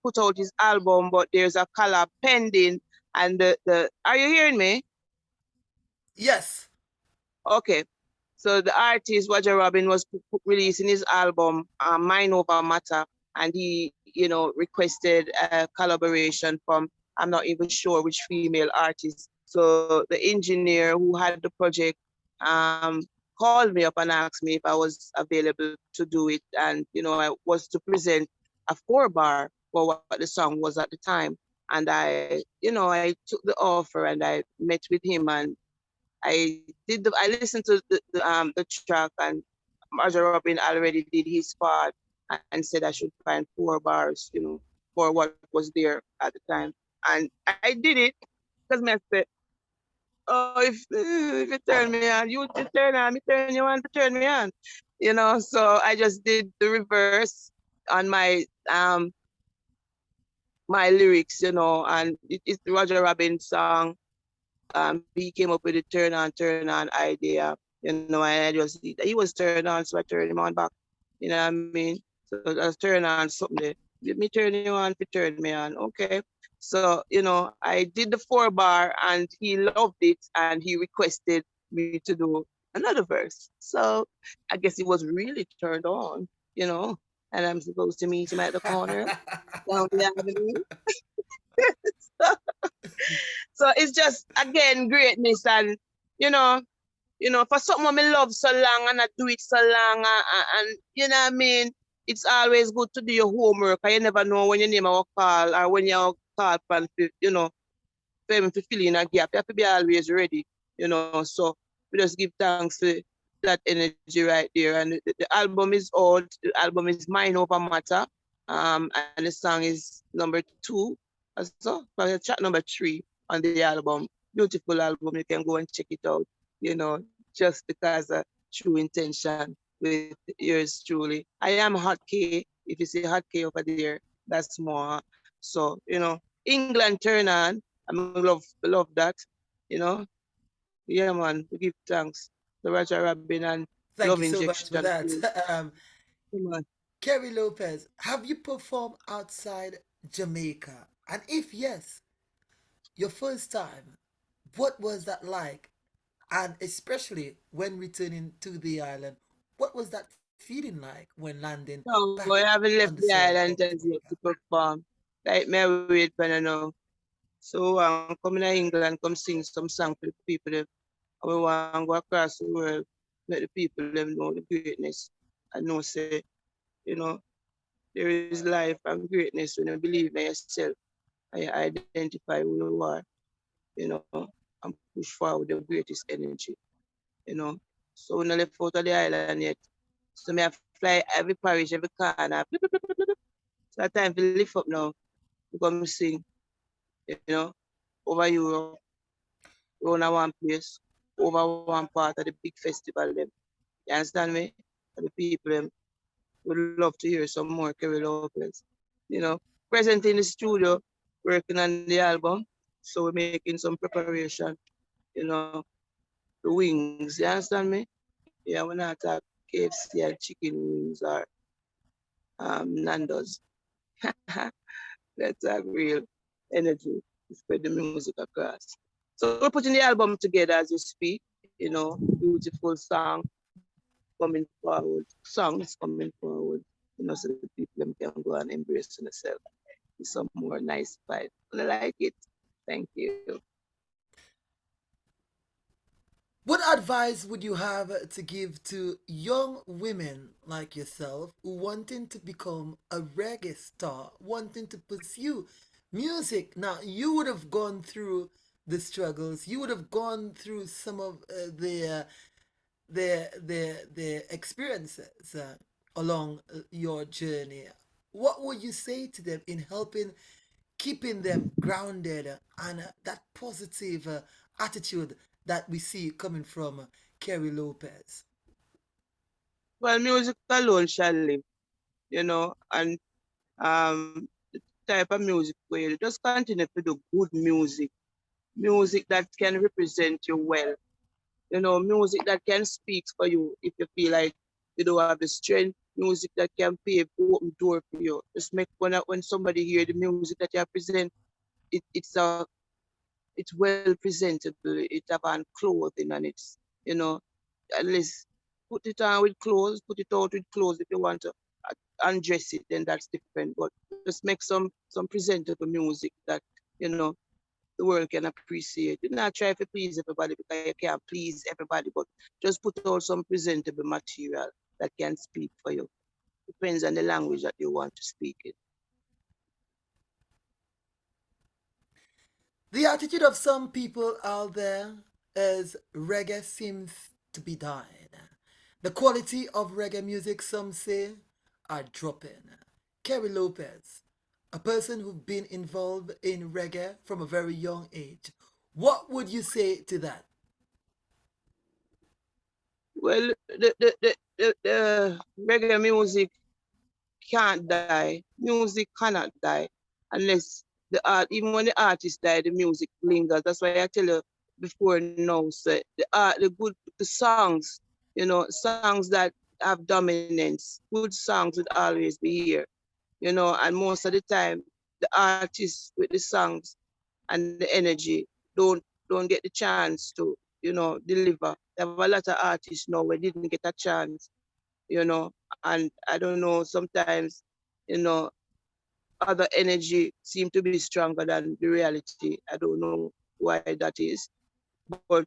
put out his album, but there's a collab pending. And the are you hearing me? Yes. Okay. So the artist Roger Robin was releasing his album, Mind Over Matter, and he, requested a collaboration from, I'm not even sure which female artist. So the engineer who had the project um, called me up and asked me if I was available to do it, and I was to present a 4 bar for what the song was at the time, and I took the offer and I met with him and I listened to the track, and Marja Robin already did his part and said I should find 4 bars, for what was there at the time. And I did it because I said, oh, if you turn me on, you turn on me, turn you on to turn me on. So I just did the reverse on my lyrics, and it's Roger Robin's song. He came up with the turn on idea, and he was turned on, so I turned him on back. You know what I mean? So I was turn on something there. Let me turn you on, if you turn me on. Okay. So, I did the 4 bar and he loved it and he requested me to do another verse. So I guess he was really turned on, and I'm supposed to meet him at the corner down the avenue. So it's just again greatness, and you know, for something me love so long and I do it so long, and you know what I mean. It's always good to do your homework. I never know when your name will call or when you call for for him to fill in a gap. You have to be always ready, So we just give thanks to that energy right there. And the album is old. The album is Mind Over Matter. And the song is number 2. So track number 3 on the album. Beautiful album. You can go and check it out, just because of true intention with yours truly. I am Hot K. If you see Hot K over there, that's more. So, England turn on. I love that, you know. Yeah, man. We give thanks to Roger Rabin and Thank Love you so much for Injection. that. Come on. Kerry Lopez, have you performed outside Jamaica? And if yes, your first time, what was that like? And especially when returning to the island, what was that feeling like when landing back No, we haven't on the left the soil of island as yet Jamaica? to perform. Like me wait for now. So come to England, come sing some song for the people. Them. And we want to go across the world, let the people them know the greatness. And know say, you know, there is life and greatness when you believe in yourself. I identify who you are, and push forward the greatest energy, you know. So when I left out of the island yet, so me I fly every parish, every corner. So that time to lift up now, to come sing, over Europe, around one place, over one part of the big festival them. You understand me? And the people them would love to hear some more Kerry Lopez. You know, present in the studio, working on the album. So we're making some preparation, you know, the wings, you understand me? Yeah, we're not talk KFC and chicken wings or Nando's. Let's have real energy to spread the music across. So we're putting the album together as we speak, beautiful song coming forward, songs coming forward, so the people them can go and embrace themselves with some more nice vibe. I like it. Thank you. What advice would you have to give to young women like yourself who wanting to become a reggae star, wanting to pursue music? Now, you would have gone through the struggles. You would have gone through some of the experiences along your journey. What would you say to them in helping keeping them grounded and that positive attitude that we see coming from Kerry Lopez? Well, music alone shall live, and the type of music where you just continue to do good music, music that can represent you well. Music that can speak for you if you feel like you don't have the strength. Music that can pave open door for you. Just make when somebody hear the music that you present, it's well presentable. It have on clothing and it's you know at least put it on with clothes, put it out with clothes. If you want to undress it, then that's different. But just make some presentable music that you know the world can appreciate. Do not try to please everybody because you can't please everybody, but just put out some presentable material that can speak for you. Depends on the language that you want to speak it. The attitude of some people out there is reggae seems to be dying. The quality of reggae music, some say, are dropping. Kerry Lopez, a person who's been involved in reggae from a very young age, what would you say to that? Well, the reggae music can't die. Music cannot die unless even when the artist die, the music lingers. That's why I tell you before now, so the songs, songs that have dominance, good songs would always be here, and most of the time, the artists with the songs and the energy don't get the chance to, deliver. There have a lot of artists now where didn't get a chance, you know, and I don't know, sometimes, you know, other energy seem to be stronger than the reality. I don't know why that is, but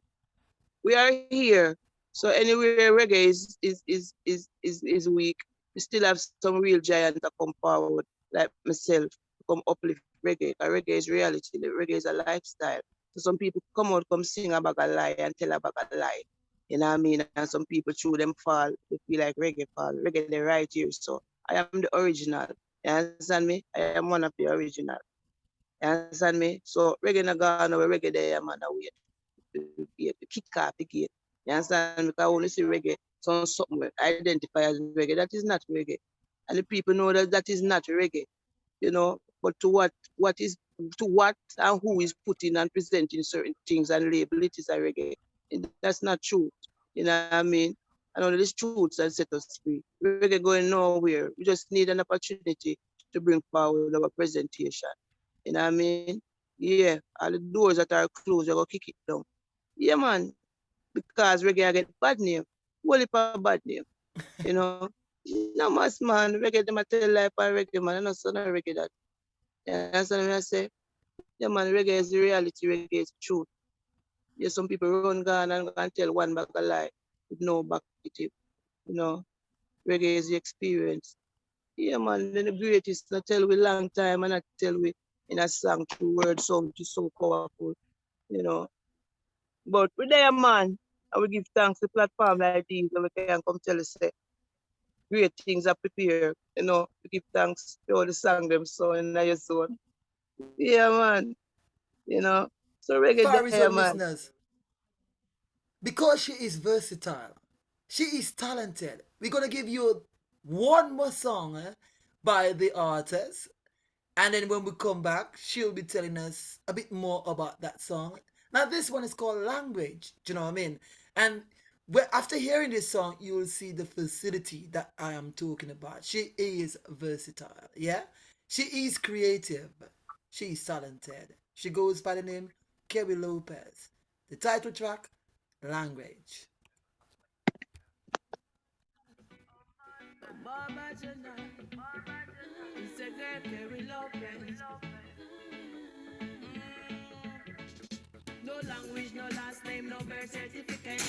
we are here. So anywhere reggae is weak, we still have some real giant that come forward, like myself, to come uplift reggae. Because reggae is reality. The reggae is a lifestyle. So some people come out, come sing about a lie and tell about a lie. You know what I mean? And some people through them fall, they feel like reggae fall. Reggae they right here. So I am the original. You understand me? I am one of the original. You understand me? So reggae na gone away, reggae there, man, away. To kick off the gate. You understand? Because I only see reggae, so something identify as reggae. That is not reggae. And the people know that that is not reggae, but to what and who is putting and presenting certain things and label it is a reggae. And that's not true. You know what I mean? And only these truths that set us free. Reggae going nowhere. We just need an opportunity to bring forward our presentation. You know what I mean? Yeah, all the doors that are closed, we're going to kick it down. Yeah, man. Because reggae get bad name. Well, a bad name. You know? No mas man, reggae them a tell life and reggae man. I know so no reggae that. You understand what I say? Yeah man, reggae is the reality, reggae is the truth. Yeah, some people run gun and tell one back a lie with no back to it. You know, reggae is the experience. Yeah man, then the greatest I tell we long time and I tell we in a song through words so which is so powerful, you know. But we there man, I will give thanks to platform like these so we can come tell us say great things are prepared, we give thanks to all the song them so in your zone. Yeah man, you know. So reggae Far there man. listeners, because she is versatile, she is talented. We're gonna give you one more song by the artist, and then when we come back, she'll be telling us a bit more about that song. Now, this one is called Language. Do you know what I mean? And after hearing this song, you will see the facility that I am talking about. She is versatile. Yeah, she is creative. She is talented. She goes by the name Kerry Lopez. The title track, Language. Baba Jana, it's a girl Kerry Lopez. No language, no last name, no birth certificate.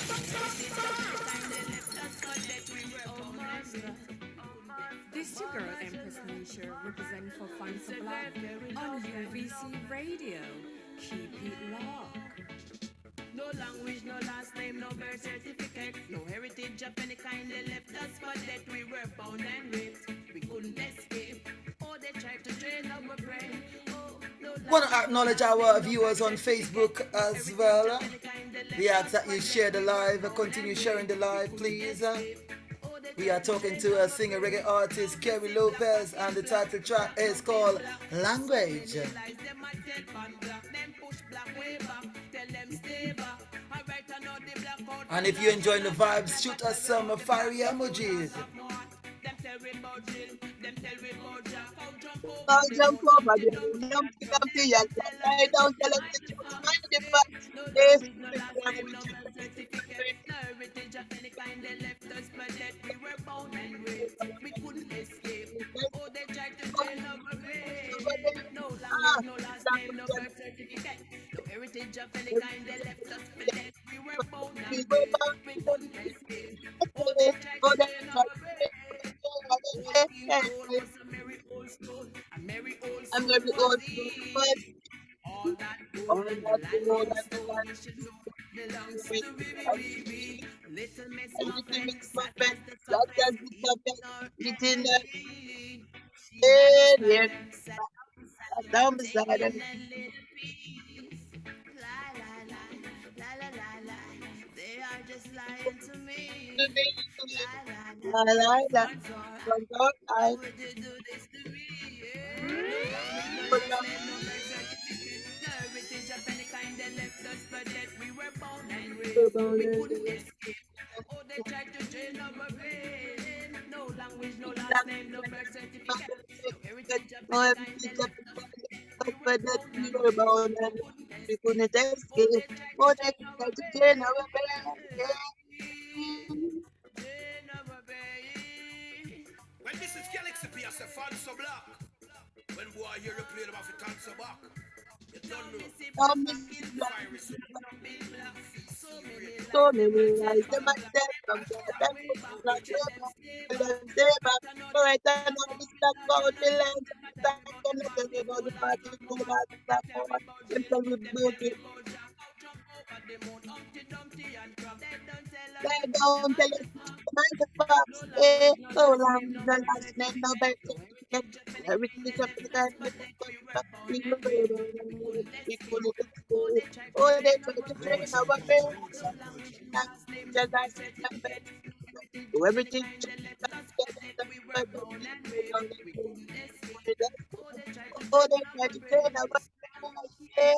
This your girl Empress Nisha representing for Fans of Black on UVCRadio. Keep it locked. No language, no last name, no birth certificate. No heritage of any kind, they left us for dead. We were bound and raped, we couldn't escape. Oh, they tried to drain our brain. Oh, no Want to acknowledge our viewers on Facebook as well. We ask that you share the live, continue sharing the live, please. Oh, they We are talking to a singer reggae artist, Kerry Lopaz, and the title track is called Language. And if you're enjoying the vibes, shoot us some fiery emojis. I'll jump over there, Lumpy Dumpy, and lie down, tell us the truth, mind the facts. Yes, I'm very old school, but all that gold and the land with everything is perfect. Just as it's perfect, within the yeah, down beside us. La la la, from God, I put up the boundary. No, everything that but that we were bound and we couldn't escape. Oh, they tried to turn our back. When this is Galaxy P, I say Fanso Black. When boy hear you play them off the Tanso back. You don't know. Oh, Mrs. Black, Fire is so many lies. The man said from God, that was not them say back. So right now, this black God will land. That can let us about the party. So that black God, them tell we build it. Lay down, tell us mind the facts. So long, the last name, no birth certificate. Everything is up to the guy. We couldn't escape. Oh, they tried to train our brain. Just as so everything just but oh, they tried to train our brain.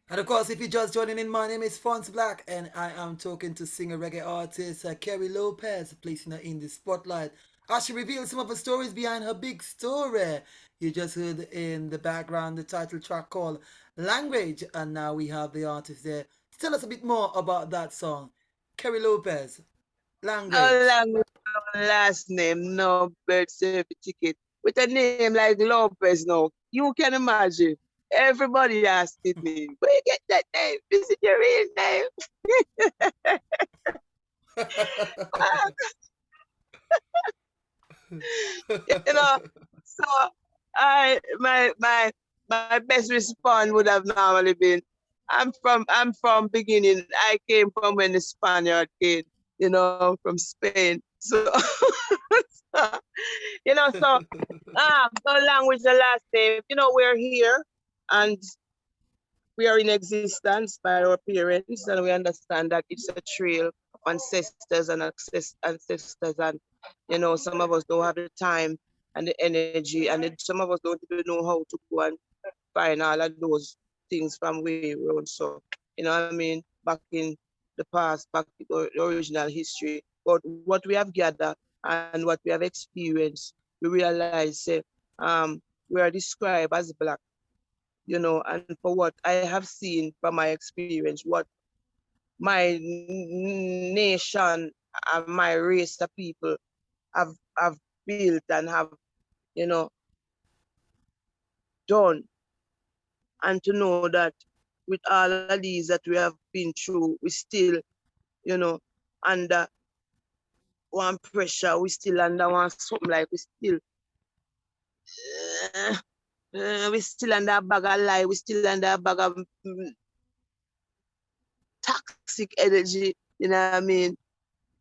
And of course, if you're just joining in, my name is Fons Black, and I am talking to singer reggae artist Kerry Lopez, placing her in the spotlight as she reveals some of the stories behind her big story. You just heard in the background the title track called Language, and now we have the artist there. Tell us a bit more about that song. Kerry Lopez, No Language. language, no last name, no birth certificate. With a name like Lopez now, you can imagine. Everybody asking me, where you get that name? Is it your real name? You know, so my best response would have normally been, I'm from beginning. I came from when the Spaniard came, from Spain. So so language the last name. We're here and we are in existence by our parents, and we understand that it's a trail of ancestors and ancestors, and some of us don't have the time and the energy, and some of us don't even know how to go and find all of those things from way around. So, what I mean, back in the past, back in the original history, but what we have gathered and what we have experienced, we realize we are described as Black, and for what I have seen from my experience, what my nation and my race of people have built and have, you know, done, and to know that with all of these that we have been through, we still, under one pressure, we still under one something like we still under a bag of lie, we still under a bag of toxic energy, you know what I mean?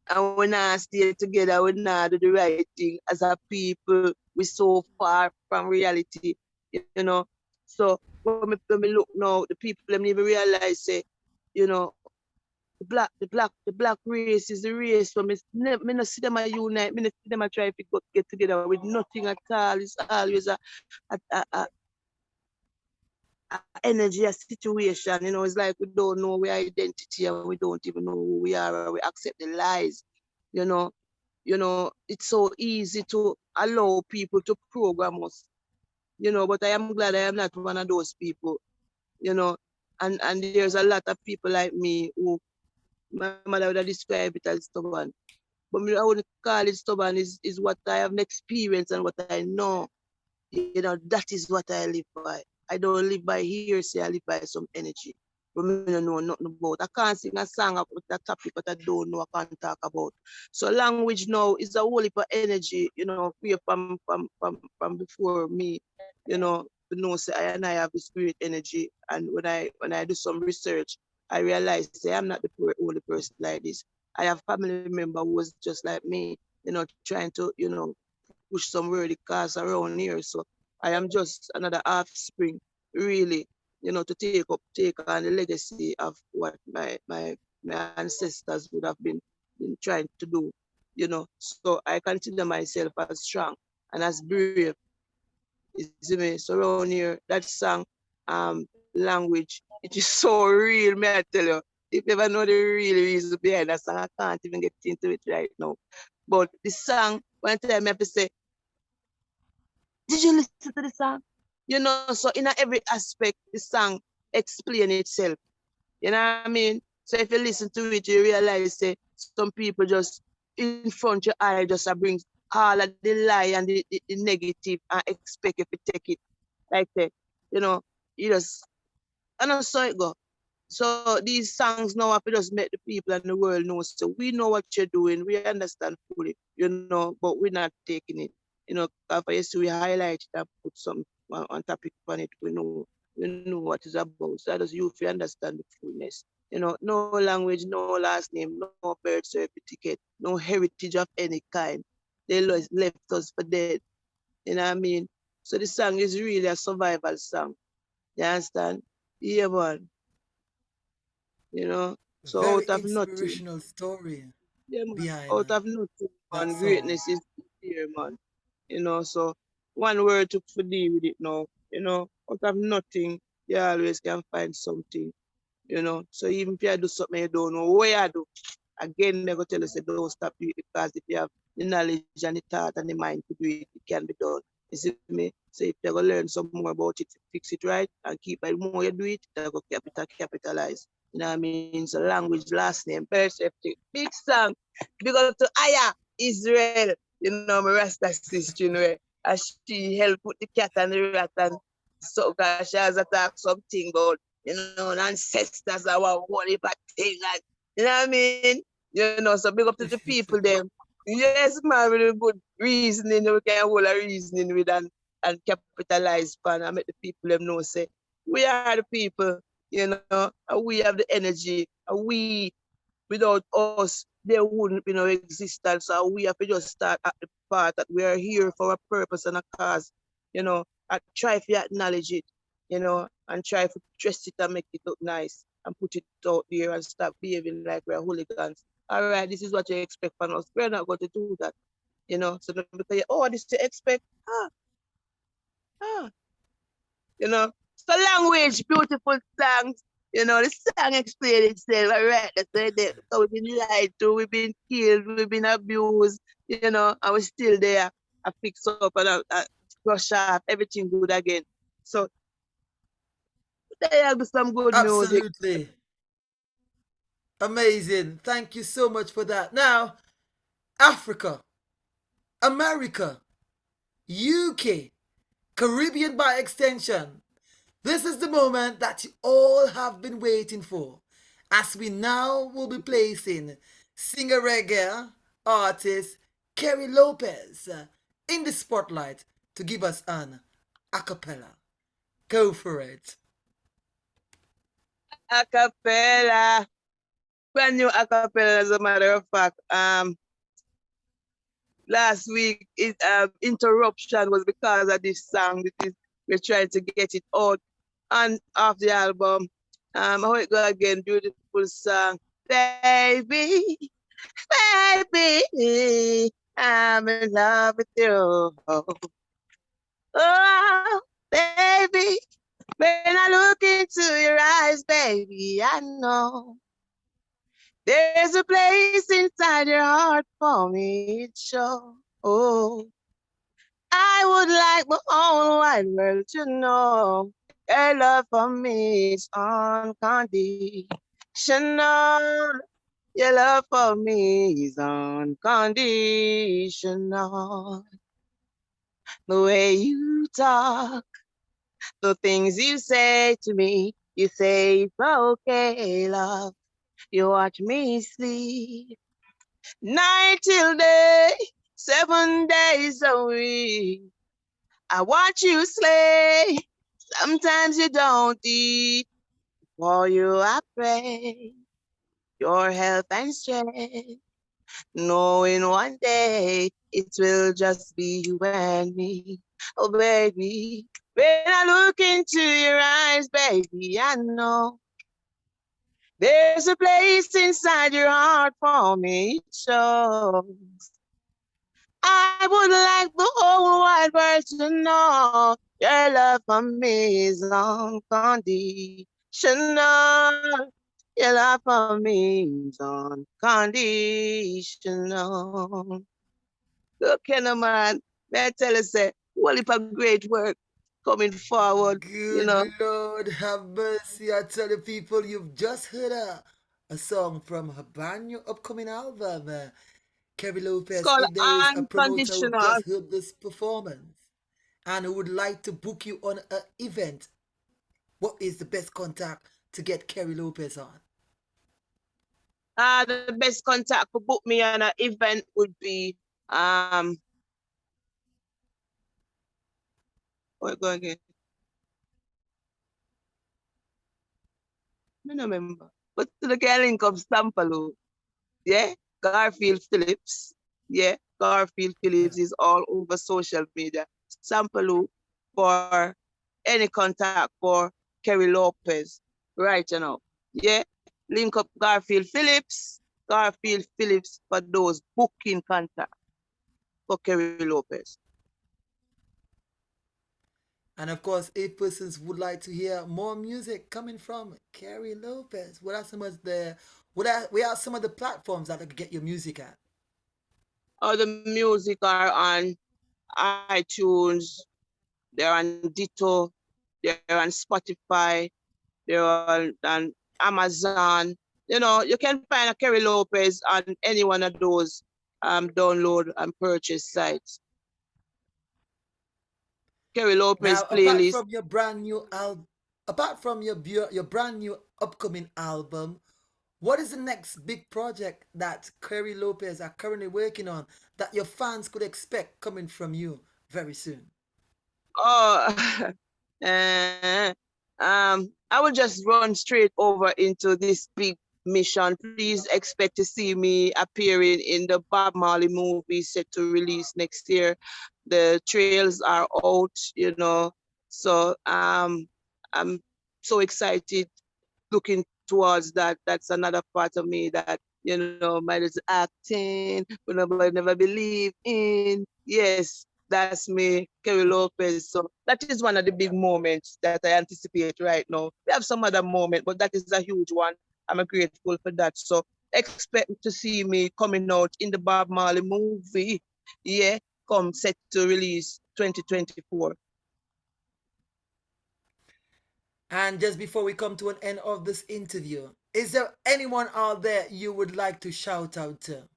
And we not stay together, we not do the right thing as a people, we're so far from reality, So when we look now, the people them even realize say, the black race is the race for me. Me no see them a unite, me no see them a try to get together with nothing at all. It's always a energy, a situation. You know, it's like we don't know our identity and we don't even know who we are, or we accept the lies. You know, it's so easy to allow people to program us. You know, but I am glad I am not one of those people. You know, and there's a lot of people like me who my mother would have described it as stubborn. But I wouldn't call it stubborn, is what I have experienced and what I know. You know, that is what I live by. I don't live by hearsay, I live by some energy. But I don't know nothing about. I can't sing a song about that topic that I don't know, I can't talk about. So language now is a whole heap of energy, you know, free from before me, you know, say I have the spirit energy. And when I do some research, I realize say I'm not the only person like this. I have family member who was just like me, you know, trying to, you know, push some worthy cause around here. So I am just another offspring, really, you know, to take on the legacy of what my ancestors would have been trying to do, you know. So I consider myself as strong and as brave. You see me? So around here, that song, language, it is so real, may I tell you. If you ever know the real reason behind that song, I can't even get into it right now. But the song, one time I have to say, did you listen to the song? You know, so in every aspect, the song explain itself. You know what I mean? So if you listen to it, you realize say some people just in front of your eye just bring all of the lie and the negative and expect if you take it like that. You know, you just I know so it go. So these songs now have to just make the people and the world know. So we know what you're doing, we understand fully, you know, but we're not taking it. You know, after you see we highlight it and put some on topic on it, we know what it's about. So that does you if you understand the fullness. You know, no language, no last name, no birth certificate, no heritage of any kind. They left us for dead. You know what I mean? So the song is really a survival song. You understand? Yeah, man. You know, so Very out of nothing, inspirational story yeah, man, behind out of nothing, that man, song. greatness is here, man. You know, so one word to deal with it now. You know, out of nothing, you always can find something. You know, so even if you do something you don't know what you do, again, they go tell us, don't stop you because if you have the knowledge and the thought and the mind to do it, it can be done. You see me? So if you go learn some more about it, fix it right, and keep it, the more you do it, they go capitalize. You know what I mean? So language, last name, perceptive, big song. Big up to Aya, Israel. You know, my Rasta sister, you know, and she helped put the cat and the rat and so gosh, she has attacked something about, you know, ancestors our whole heap of thing. And, you know what I mean? You know, so big up to the people them. Yes, man, with a good reasoning, we can hold a reasoning with and capitalize upon and make the people them know say, we are the people, you know, and we have the energy, and we without us, there wouldn't be no existence. So we have to just start at the part that we are here for a purpose and a cause, you know, and try to acknowledge it, you know, and try to dress it and make it look nice and put it out there and stop behaving like we're hooligans. All right, this is what you expect from us. We're not going to do that, you know. So because oh, this you expect, ah, you know. So language, beautiful songs. You know, the song explains itself, all right? That's right there. So we've been lied to, we've been killed, we've been abused, you know, and we're still there. I fix up and I brush off, everything good again. So there have some good music. Absolutely amazing. Thank you so much for that. Now, Africa, America, UK, Caribbean by extension. This is the moment that you all have been waiting for, as we now will be placing singer reggae artist Kerry Lopez in the spotlight to give us an a cappella. Go for it. Acapella. Brand new acapella, as a matter of fact. Last week interruption was because of this song. We're trying to get it out and off the album. How it go again? Beautiful song. baby, baby, I'm in love with you. Oh, baby, when I look into your eyes, baby, I know there's a place inside your heart for me. It's sure. Oh, I would like the whole wide world to know your love for me is unconditional. Your love for me is unconditional. The way you talk, the things you say to me, you say it's okay, love. You watch me sleep night till day, 7 days a week. I watch you slay. Sometimes you don't eat. For you I pray. Your health and strength. Knowing one day it will just be you and me. Oh, baby. When I look into your eyes, baby, I know there's a place inside your heart for me. So I would like the whole wide world to know your love for me is unconditional. Your love for me is unconditional. Look, man, may I tell you, say, what if a great work coming forward, you Good know? Lord, have mercy. I tell you, people, you've just heard a song from her brand new upcoming album, Kerry It's Lopez. called If there is a promoter who've unconditional. just heard this performance and who would like to book you on an event, what is the best contact to get Kerry Lopez on? The best contact to book me on an event would be what go again? I don't remember. But to the link of Stampalo, yeah, Garfield Phillips, yeah, Garfield Yeah. Phillips is all over social media. Stampalo for any contact for Kerry Lopez, right you know. Yeah, link up Garfield Phillips for those booking contact for Kerry Lopez. And of course, if persons would like to hear more music coming from Kerry Lopez, what are some of the platforms that I could get your music at? All the music are on iTunes, they're on Ditto, they're on Spotify, they're on Amazon. You know, you can find a Kerry Lopez on any one of those download and purchase sites. Kerry Lopez Now, apart playlist. from your brand new album, apart from your brand new upcoming album, what is the next big project that Kerry Lopez are currently working on that your fans could expect coming from you very soon? Oh, eh, I will just run straight over into this big mission. Please expect to see me appearing in the Bob Marley movie set to release next year. The trails are out, you know. So I'm so excited looking towards that. That's another part of me that, you know, might is acting, but nobody never believe in. Yes, that's me, Kerry Lopez. So that is one of the big moments that I anticipate right now. We have some other moment, but that is a huge one. I'm grateful for that. So expect to see me coming out in the Bob Marley movie. Yeah, come set to release 2024. And just before we come to an end of this interview, is there anyone out there you would like to shout out to?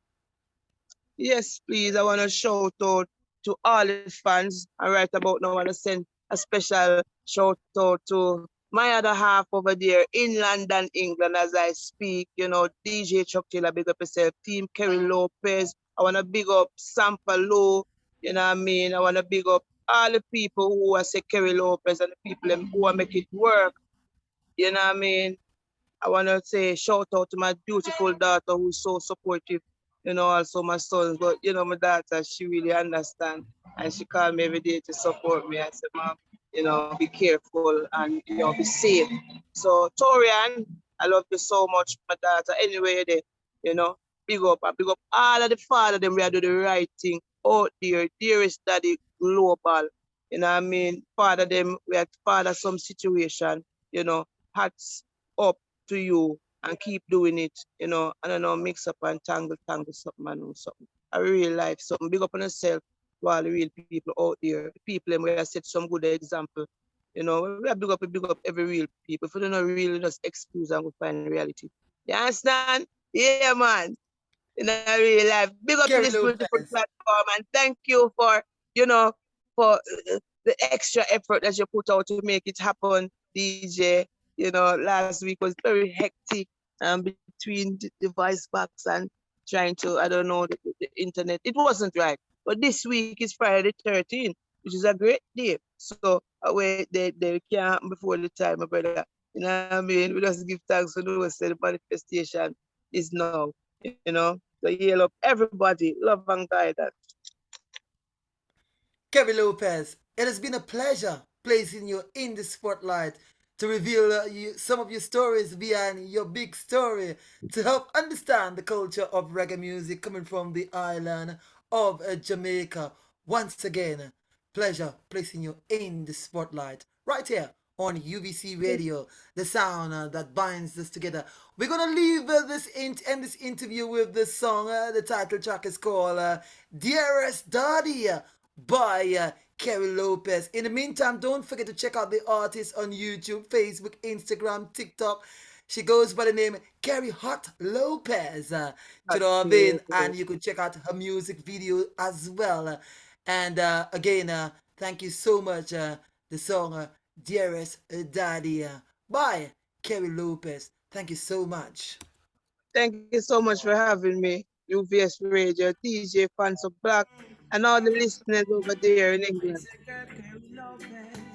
Yes, please. I want to shout out to all the fans. And right about now, I want to send a special shout out to my other half over there in London, England, as I speak. You know, DJ Chuck Taylor, big up yourself. Team Kerry Lopez. I want to big up Sampa Low. You know what I mean? I want to big up all the people who are say Kerry Lopez and the people who are make it work. You know what I mean? I want to say shout out to my beautiful daughter who's so supportive, you know, also my sons. But, you know, my daughter, she really understands. And she called me every day to support me. I said, Mom, you know, be careful and, you know, be safe. So, Torian, I love you so much, my daughter. Anyway, there, you know, big up all of the father them we are do the right thing out there. Dearest daddy global. You know what I mean? Father them, we are father some situation, you know, hats up to you and keep doing it, you know, I don't know, mix up and tangle something and do something. I real life something. Big up on yourself to all the real people out there. The people them where I set some good example. You know, we are big up every real people. If you don't know really just excuse and go find reality. You understand? Yeah, man. In a real life. Big up to this Kerry beautiful Lopez. platform and thank you for, you know, for the extra effort that you put out to make it happen, DJ. You know, last week was very hectic between the voice box and trying to, I don't know, the internet. It wasn't right. But this week is Friday the 13th, which is a great day. So they can't happen before the time, my brother. You know what I mean? We just give thanks for those that the manifestation is now, you know. So heal up everybody, love and guidance. Kerry Lopez, it has been a pleasure placing you in the spotlight to reveal some of your stories behind your big story to help understand the culture of reggae music coming from the island of Jamaica. Once again, pleasure placing you in the spotlight right here on UVC Radio, the sound that binds us together. We're gonna leave end this interview with this song. The title track is called "Dearest Daddy" by Kerry Lopez. In the meantime, don't forget to check out the artist on YouTube, Facebook, Instagram, TikTok. She goes by the name Kerry Hot Lopez. You know what I mean? And you can check out her music video as well. And again, thank you so much. The song Dearest Daddy by Kerry Lopez. Thank you so much. Thank you so much for having me, UVS Radio, DJ Fans of Black, and all the listeners over there in England. Say, girl, Kerry Lopez.